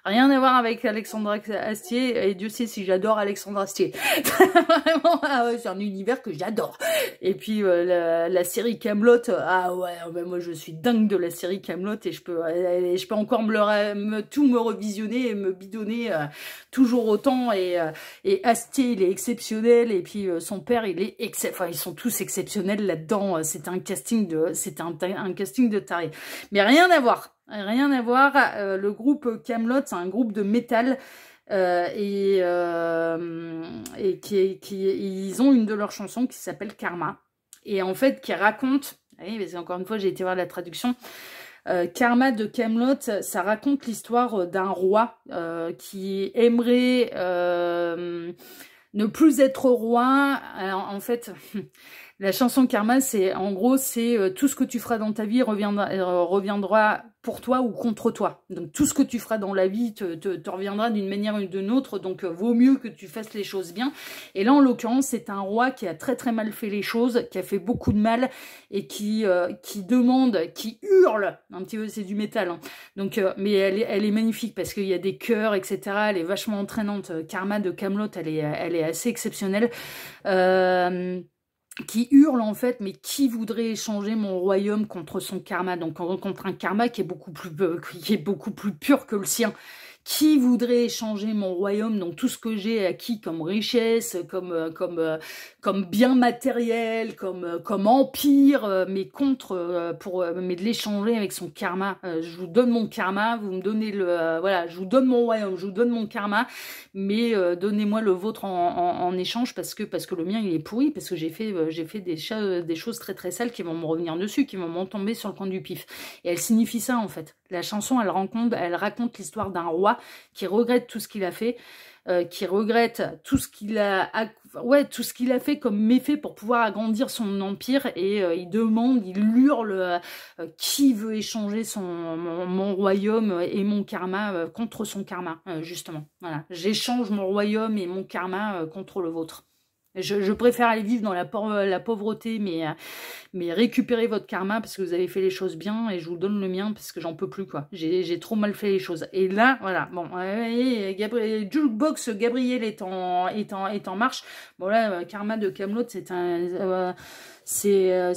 Rien à voir avec Alexandre Astier. Et Dieu sait si j'adore Alexandre Astier. Vraiment, ah ouais, c'est un univers que j'adore. Et puis la série Camelot. Ah ouais, ben moi je suis dingue de la série Camelot et je peux encore tout me revisionner et me bidonner. Toujours autant et Astier il est exceptionnel et puis son père il est enfin ils sont tous exceptionnels là-dedans. C'est un casting de taré, mais rien à voir. Le groupe Camelot, c'est un groupe de métal et ils ont une de leurs chansons qui s'appelle Karma et en fait qui raconte, oui, mais encore une fois j'ai été voir la traduction. Karma de Camelot, ça raconte l'histoire d'un roi qui aimerait ne plus être roi. Alors, en fait, la chanson Karma, c'est en gros, c'est tout ce que tu feras dans ta vie reviendra pour toi ou contre toi. Donc tout ce que tu feras dans la vie te reviendra d'une manière ou d'une autre. Donc vaut mieux que tu fasses les choses bien. Et là, en l'occurrence, c'est un roi qui a très très mal fait les choses, qui a fait beaucoup de mal et qui demande, qui hurle. Un petit peu, c'est du métal. Hein. Donc, mais elle est magnifique parce qu'il y a des chœurs, etc. Elle est vachement entraînante. Karma de Camelot, elle est assez exceptionnelle. Qui hurle en fait, mais qui voudrait échanger mon royaume contre son karma, donc contre un karma qui est beaucoup plus pur que le sien. Qui voudrait échanger mon royaume, donc tout ce que j'ai acquis comme richesse, comme bien matériel, comme empire, mais mais de l'échanger avec son karma. Je vous donne mon karma, vous me donnez voilà, je vous donne mon royaume, je vous donne mon karma, mais donnez-moi le vôtre en échange parce que le mien il est pourri, parce que j'ai fait des choses très très sales qui vont me revenir dessus, qui vont m'en tomber sur le coin du pif. Et elle signifie ça en fait. La chanson, elle raconte l'histoire d'un roi qui regrette tout ce qu'il a fait, qui regrette tout ce qu'il a fait comme méfait pour pouvoir agrandir son empire et il hurle qui veut échanger mon royaume et mon karma contre son karma, justement. Voilà, j'échange mon royaume et mon karma contre le vôtre. Je préfère aller vivre dans la pauvreté, mais récupérer votre karma parce que vous avez fait les choses bien et je vous donne le mien parce que j'en peux plus, quoi. J'ai trop mal fait les choses. Et là, voilà, bon, Jukebox Gabriel est en marche. Bon là, Karma de Camelot, c'est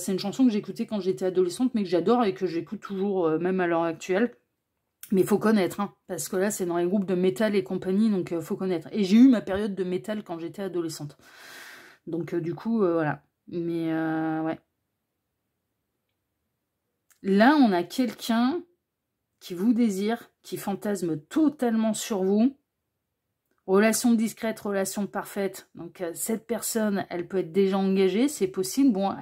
une chanson que j'écoutais quand j'étais adolescente, mais que j'adore et que j'écoute toujours, même à l'heure actuelle. Mais il faut connaître, hein, parce que là, c'est dans les groupes de métal et compagnie, donc il faut connaître. Et j'ai eu ma période de métal quand j'étais adolescente. Donc, du coup, voilà. Mais, ouais. Là, on a quelqu'un qui vous désire, qui fantasme totalement sur vous. Relation discrète, relation parfaite. Donc, cette personne, elle peut être déjà engagée, c'est possible. Bon,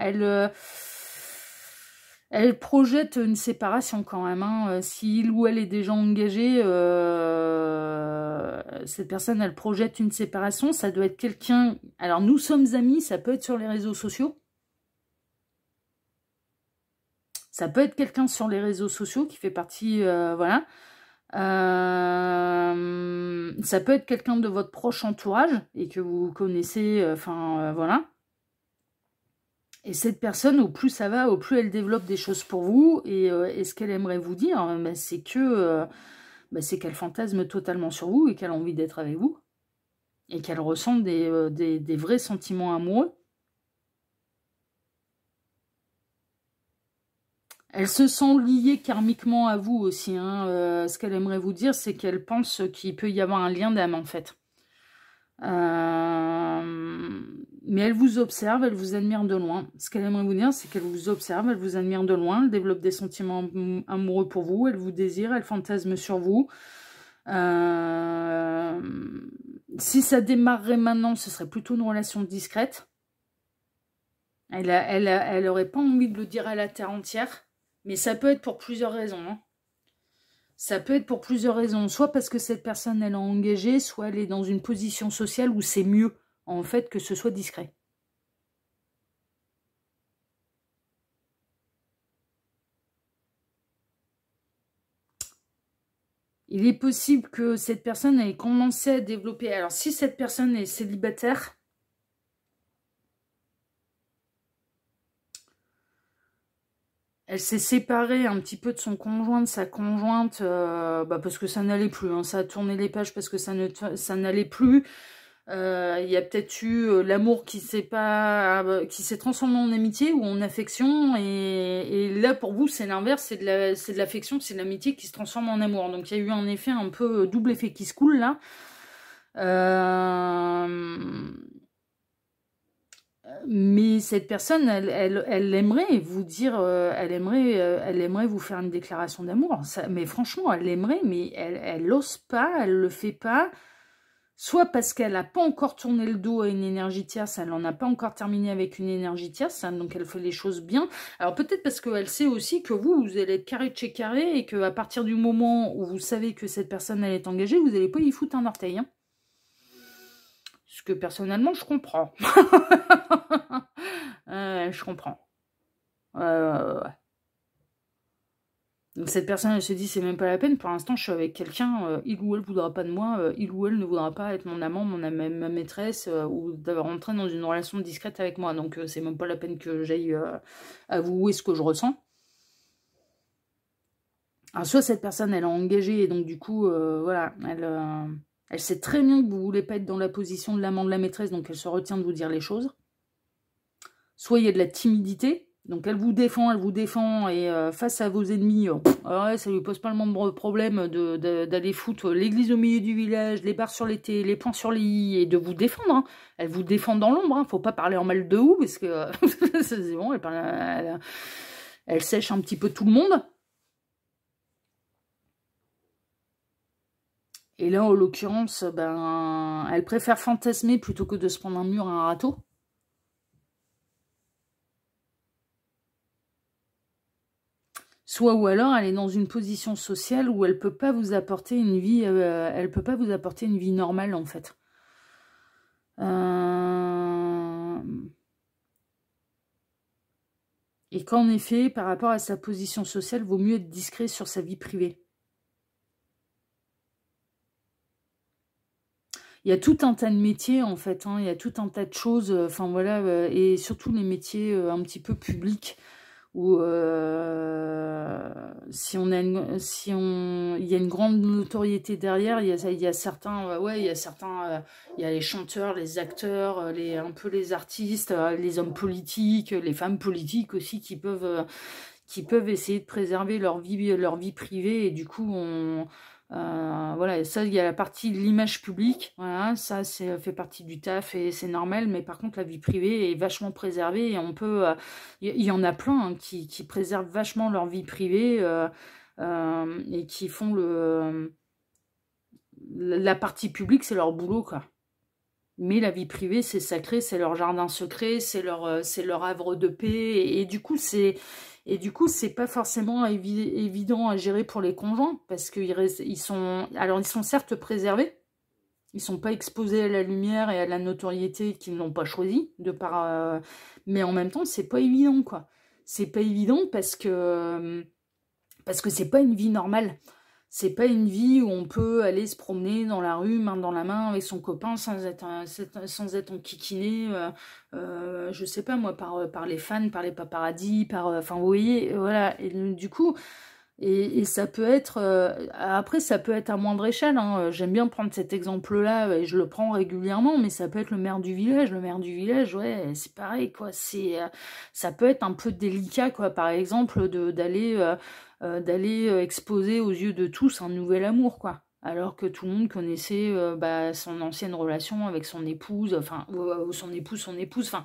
elle projette une séparation quand même. Hein. Si il ou elle est déjà engagé, cette personne, elle projette une séparation. Ça doit être quelqu'un... Alors, nous sommes amis, ça peut être sur les réseaux sociaux. Ça peut être quelqu'un sur les réseaux sociaux qui fait partie... voilà. Ça peut être quelqu'un de votre proche entourage et que vous connaissez... voilà. Et cette personne, au plus ça va, au plus elle développe des choses pour vous. Et ce qu'elle aimerait vous dire, c'est que c'est qu'elle fantasme totalement sur vous et qu'elle a envie d'être avec vous. Et qu'elle ressent des vrais sentiments amoureux. Elle se sent liée karmiquement à vous aussi. Hein. Ce qu'elle aimerait vous dire, c'est qu'elle pense qu'il peut y avoir un lien d'âme, en fait. Mais elle vous observe, elle vous admire de loin. Ce qu'elle aimerait vous dire, c'est qu'elle vous observe, elle vous admire de loin, elle développe des sentiments amoureux pour vous, elle vous désire, elle fantasme sur vous. Si ça démarrerait maintenant, ce serait plutôt une relation discrète. Elle aurait pas envie de le dire à la terre entière, mais ça peut être pour plusieurs raisons. Hein. Ça peut être pour plusieurs raisons. Soit parce que cette personne, elle est engagée, soit elle est dans une position sociale où c'est mieux, en fait, que ce soit discret. Il est possible que cette personne ait commencé à développer... Alors, si cette personne est célibataire, elle s'est séparée un petit peu de son conjoint, de sa conjointe, parce que ça n'allait plus. Hein, ça a tourné les pages parce que ça n'allait plus. Il y a peut-être eu l'amour qui s'est transformé en amitié ou en affection. Et là, pour vous, c'est l'inverse. C'est de l'affection, c'est de l'amitié qui se transforme en amour. Donc, il y a eu un effet un peu double effet qui se coule là. Mais cette personne, elle aimerait vous dire, elle aimerait vous faire une déclaration d'amour. Mais franchement, elle aimerait, mais elle n'ose pas, elle le fait pas. Soit parce qu'elle n'a pas encore tourné le dos à une énergie tierce, elle n'en a pas encore terminé avec une énergie tierce, hein, donc elle fait les choses bien. Alors peut-être parce qu'elle sait aussi que vous allez être carré de chez carré et qu'à partir du moment où vous savez que cette personne elle est engagée, vous n'allez pas y foutre un orteil. Hein. Ce que personnellement, je comprends. Je comprends. Donc cette personne, elle se dit, c'est même pas la peine. Pour l'instant, je suis avec quelqu'un, il ou elle voudra pas de moi, il ou elle ne voudra pas être mon amant, ma maîtresse, ou d'avoir rentré dans une relation discrète avec moi. Donc c'est même pas la peine que j'aille avouer ce que je ressens. Alors soit cette personne, elle est engagée, et donc du coup, voilà, elle sait très bien que vous voulez pas être dans la position de l'amant de la maîtresse, donc elle se retient de vous dire les choses. Soit il y a de la timidité, donc elle vous défend, et face à vos ennemis, ouais, ça lui pose pas le moindre problème d'aller foutre l'église au milieu du village, les barres sur les T, les points sur les I, et de vous défendre. Hein. Elle vous défend dans l'ombre, hein. Faut pas parler en mal de vous, parce que c'est bon, elle sèche un petit peu tout le monde. Et là, en l'occurrence, ben, elle préfère fantasmer plutôt que de se prendre un mur à un râteau. Soit ou alors elle est dans une position sociale où elle peut pas vous apporter une vie, normale en fait. Et qu'en effet, par rapport à sa position sociale, vaut mieux être discret sur sa vie privée. Il y a tout un tas de métiers en fait, hein, il y a tout un tas de choses, enfin voilà, et surtout les métiers un petit peu publics où il y a une grande notoriété derrière, il y a certains, il y a les chanteurs, les acteurs, un peu les artistes, les hommes politiques, les femmes politiques aussi qui peuvent essayer de préserver leur vie privée, et du coup voilà, ça, il y a la partie de l'image publique, voilà, ça fait partie du taf et c'est normal, mais par contre la vie privée est vachement préservée, et on peut, il y en a plein hein, qui préservent vachement leur vie privée et qui font la partie publique, c'est leur boulot quoi. Mais la vie privée, c'est sacré, c'est leur jardin secret, c'est leur havre de paix, et du coup c'est pas forcément évident à gérer pour les conjoints, parce qu'ils sont certes préservés, ils sont pas exposés à la lumière et à la notoriété qu'ils n'ont pas choisi, mais en même temps, c'est pas évident, quoi. C'est pas évident parce que c'est pas une vie normale. C'est pas une vie où on peut aller se promener dans la rue, main dans la main, avec son copain, sans être enquiquiné, je sais pas moi, par les fans, par les paparazzis, enfin vous voyez, voilà, et du coup, et ça peut être, après ça peut être à moindre échelle, hein. J'aime bien prendre cet exemple-là, et je le prends régulièrement, mais ça peut être le maire du village, ouais, c'est pareil, quoi, ça peut être un peu délicat, quoi, par exemple, d'aller exposer aux yeux de tous un nouvel amour, quoi. alors que tout le monde connaissait son ancienne relation avec son épouse, enfin, ou son épouse, enfin,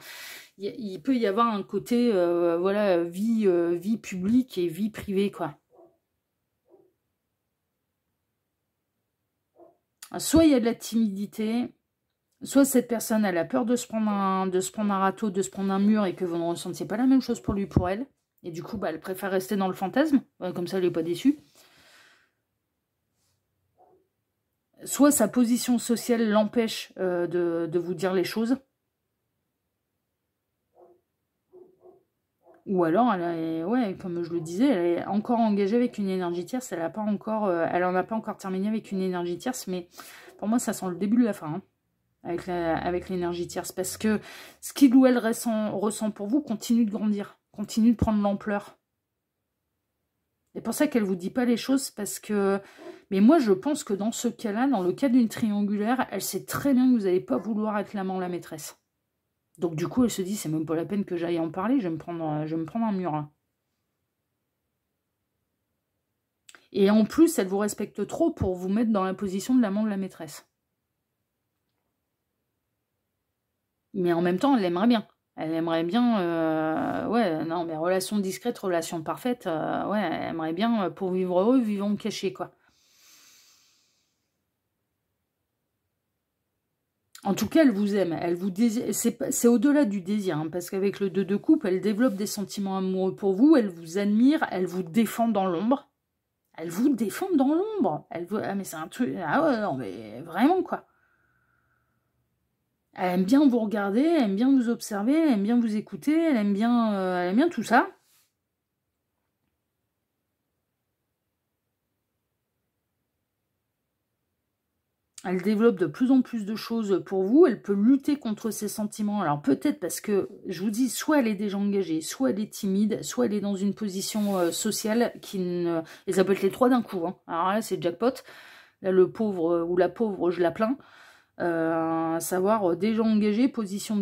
il peut y avoir un côté, voilà, vie publique et vie privée, quoi. Soit il y a de la timidité, soit cette personne, elle a peur de se prendre un râteau, de se prendre un mur, et que vous ne ressentiez pas la même chose pour lui, pour elle. Et du coup, elle préfère rester dans le fantasme, comme ça elle n'est pas déçue. Soit sa position sociale l'empêche de vous dire les choses. Ou alors, comme je le disais, elle est encore engagée avec une énergie tierce. Elle en a pas encore terminé avec une énergie tierce, mais pour moi, ça sent le début de la fin, hein, avec l'énergie tierce. Parce que ce qu'il ou elle ressent pour vous continue de grandir, continue de prendre l'ampleur. C'est pour ça qu'elle ne vous dit pas les choses, parce que... Mais moi, je pense que dans ce cas-là, dans le cas d'une triangulaire, elle sait très bien que vous n'allez pas vouloir être l'amant, la maîtresse. Donc du coup, elle se dit, c'est même pas la peine que j'aille en parler, je vais me prendre un mur. Hein. Et en plus, elle vous respecte trop pour vous mettre dans la position de l'amant, de la maîtresse. Mais en même temps, elle aimerait bien. Elle aimerait bien, ouais, non, mais relation discrète, relation parfaite, ouais, elle aimerait bien, pour vivre heureux, vivons cachés, quoi. En tout cas, elle vous aime, elle vous désire, c'est au-delà du désir, hein, parce qu'avec le 2 de coupe, elle développe des sentiments amoureux pour vous, elle vous admire, elle vous défend dans l'ombre. Elle vous défend dans l'ombre. Ah, mais c'est un truc... Ah ouais, non, mais vraiment, quoi. Elle aime bien vous regarder, elle aime bien vous observer, elle aime bien vous écouter, elle aime bien tout ça. Elle développe de plus en plus de choses pour vous. Elle peut lutter contre ses sentiments. Alors peut-être parce que, je vous dis, soit elle est déjà engagée, soit elle est timide, soit elle est dans une position sociale qui ne... Et ça peut être les trois d'un coup. Hein. Alors là, c'est jackpot. Là, le pauvre ou la pauvre, je la plains. À savoir déjà engagé, position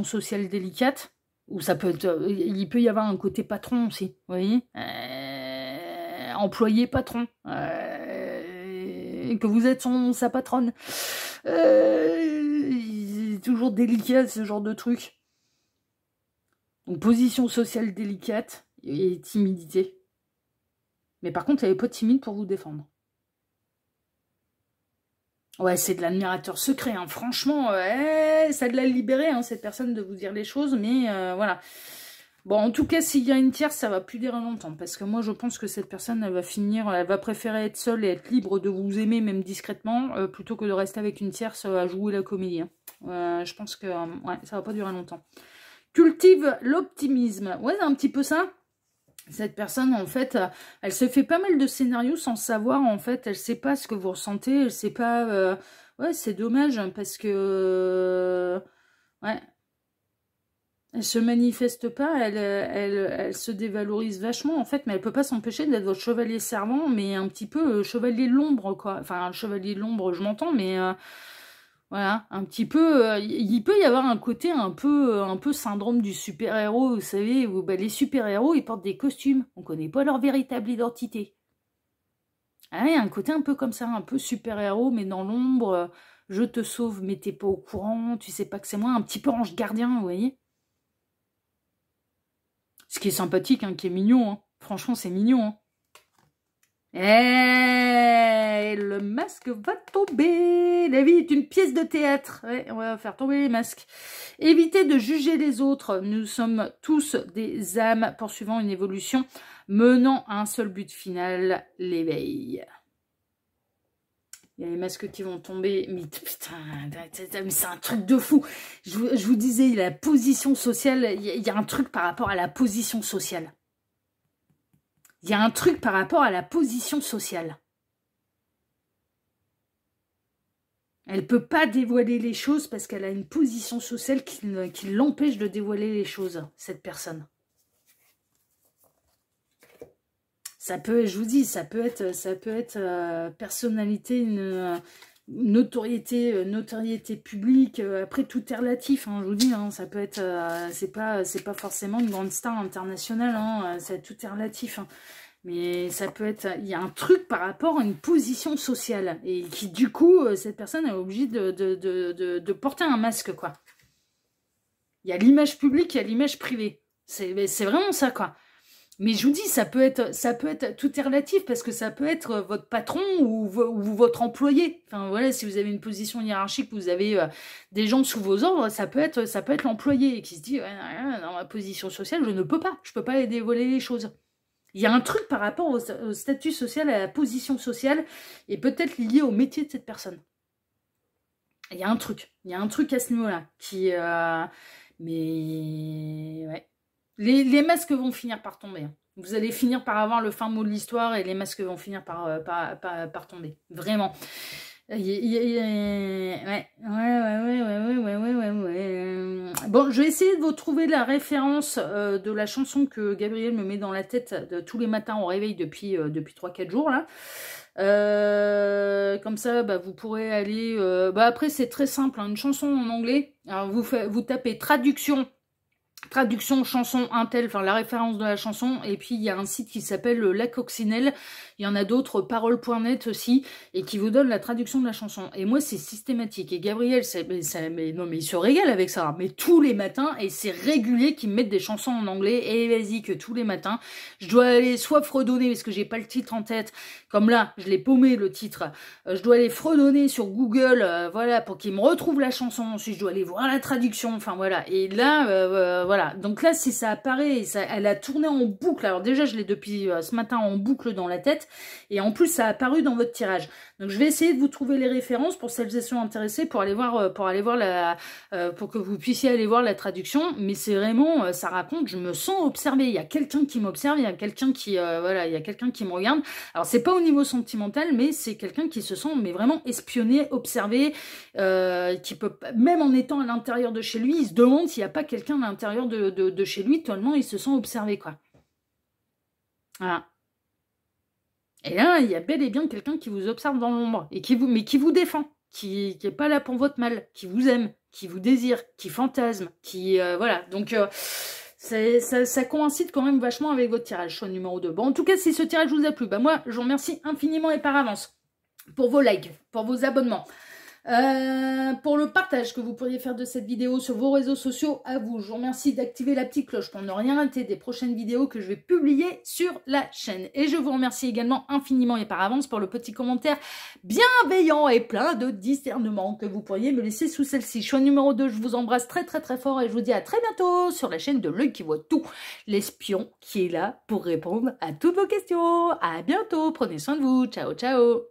sociale délicate, ou ça peut être, il peut y avoir un côté patron aussi, vous voyez, employé patron, que vous êtes sa patronne, toujours délicat ce genre de truc. Donc position sociale délicate et timidité, mais par contre elle est pas timide pour vous défendre. Ouais, c'est de l'admirateur secret, hein. Franchement, ça de la libérer, hein, cette personne, de vous dire les choses, mais voilà. Bon, en tout cas, s'il y a une tierce, ça va plus durer longtemps, parce que moi, je pense que cette personne, elle va préférer être seule et être libre de vous aimer, même discrètement, plutôt que de rester avec une tierce à jouer la comédie. Hein. Je pense que ouais, ça va pas durer longtemps. Cultive l'optimisme. Ouais, c'est un petit peu ça. Cette personne, en fait, elle se fait pas mal de scénarios sans savoir, en fait, elle sait pas ce que vous ressentez, elle sait pas... Ouais, c'est dommage, hein, parce que... Ouais. Elle se manifeste pas, elle se dévalorise vachement, en fait, mais elle peut pas s'empêcher d'être votre chevalier servant, mais un petit peu chevalier de l'ombre, quoi. Enfin, le chevalier de l'ombre, je m'entends, mais... Voilà, un petit peu, il peut y avoir un côté un peu syndrome du super-héros, vous savez, où les super-héros, ils portent des costumes, on connaît pas leur véritable identité. Ah, il y a un côté un peu comme ça, un peu super-héros, mais dans l'ombre, je te sauve, mais t'es pas au courant, tu sais pas que c'est moi, un petit peu ange gardien, vous voyez. Ce qui est sympathique, hein, qui est mignon, hein. Franchement, c'est mignon, hein. Et le masque va tomber. La vie est une pièce de théâtre. Ouais, on va faire tomber les masques. Évitez de juger les autres. Nous sommes tous des âmes poursuivant une évolution, menant à un seul but final, l'éveil. Il y a les masques qui vont tomber. Mais putain, c'est un truc de fou. Je vous disais, la position sociale, il y a un truc par rapport à la position sociale. Il y a un truc par rapport à la position sociale. Elle ne peut pas dévoiler les choses parce qu'elle a une position sociale qui l'empêche de dévoiler les choses, cette personne. Ça peut, je vous dis, ça peut être personnalité, une notoriété publique. Après, tout est relatif, hein, je vous dis. Hein, ça peut être, c'est pas forcément une grande star internationale. Hein, tout est relatif. Hein. Mais ça peut être... Il y a un truc par rapport à une position sociale. Et qui, du coup, cette personne est obligée de porter un masque, quoi. Il y a l'image publique, il y a l'image privée. C'est vraiment ça, quoi. Mais je vous dis, ça peut être, tout est relatif, parce que ça peut être votre patron ou votre employé. Enfin, voilà, si vous avez une position hiérarchique, vous avez des gens sous vos ordres, ça peut être l'employé qui se dit, ouais, dans ma position sociale, je ne peux pas. Je peux pas dévoiler les choses. Il y a un truc par rapport au statut social, à la position sociale, et peut-être lié au métier de cette personne. Il y a un truc à ce niveau-là, qui... mais... ouais. Les masques vont finir par tomber. Vous allez finir par avoir le fin mot de l'histoire, et les masques vont finir par tomber. Vraiment. Ouais. Bon, je vais essayer de vous trouver la référence de la chanson que Gabriel me met dans la tête tous les matins au réveil depuis 3-4 jours, là. Comme ça, bah, vous pourrez aller... après, c'est très simple, hein, une chanson en anglais. Alors, vous tapez traduction chanson Intel, enfin la référence de la chanson, et puis il y a un site qui s'appelle La Coccinelle, il y en a d'autres, parole.net aussi, et qui vous donne la traduction de la chanson. Et moi c'est systématique, et Gabriel, non mais il se régale avec ça, hein. Mais tous les matins, et c'est régulier qu'ils me mettent des chansons en anglais, et vas-y que tous les matins, je dois aller soit fredonner, parce que j'ai pas le titre en tête, comme là, je l'ai paumé le titre, je dois aller fredonner sur Google, voilà, pour qu'ils me retrouvent la chanson, ensuite je dois aller voir la traduction, enfin voilà, et là, voilà. Donc là, si ça apparaît, elle a tourné en boucle. Alors déjà, je l'ai depuis ce matin en boucle dans la tête. Et en plus, ça a apparu dans votre tirage. Donc je vais essayer de vous trouver les références pour celles et ceux intéressés pour que vous puissiez aller voir la traduction. Mais c'est vraiment, ça raconte, je me sens observée. Il y a quelqu'un qui m'observe, il y a quelqu'un qui, voilà, il y a quelqu'un qui me regarde. Alors c'est pas au niveau sentimental, mais c'est quelqu'un qui se sent, mais vraiment espionné, observé, qui peut, même en étant à l'intérieur de chez lui, il se demande s'il n'y a pas quelqu'un à l'intérieur de chez lui, tellement il se sent observé, quoi. Voilà. Et là, il y a bel et bien quelqu'un qui vous observe dans l'ombre, et qui vous défend, qui est pas là pour votre mal, qui vous aime, qui vous désire, qui fantasme, qui... voilà, donc... ça coïncide quand même vachement avec votre tirage, choix numéro 2. Bon, en tout cas, si ce tirage vous a plu, bah moi, je vous remercie infiniment et par avance pour vos likes, pour vos abonnements. Pour le partage que vous pourriez faire de cette vidéo sur vos réseaux sociaux, à vous. Je vous remercie d'activer la petite cloche pour ne rien rater des prochaines vidéos que je vais publier sur la chaîne. Et je vous remercie également infiniment et par avance pour le petit commentaire bienveillant et plein de discernement que vous pourriez me laisser sous celle-ci. Choix numéro 2, je vous embrasse très très très fort et je vous dis à très bientôt sur la chaîne de L'Œil qui voit tout, l'espion qui est là pour répondre à toutes vos questions. À bientôt, prenez soin de vous, ciao ciao.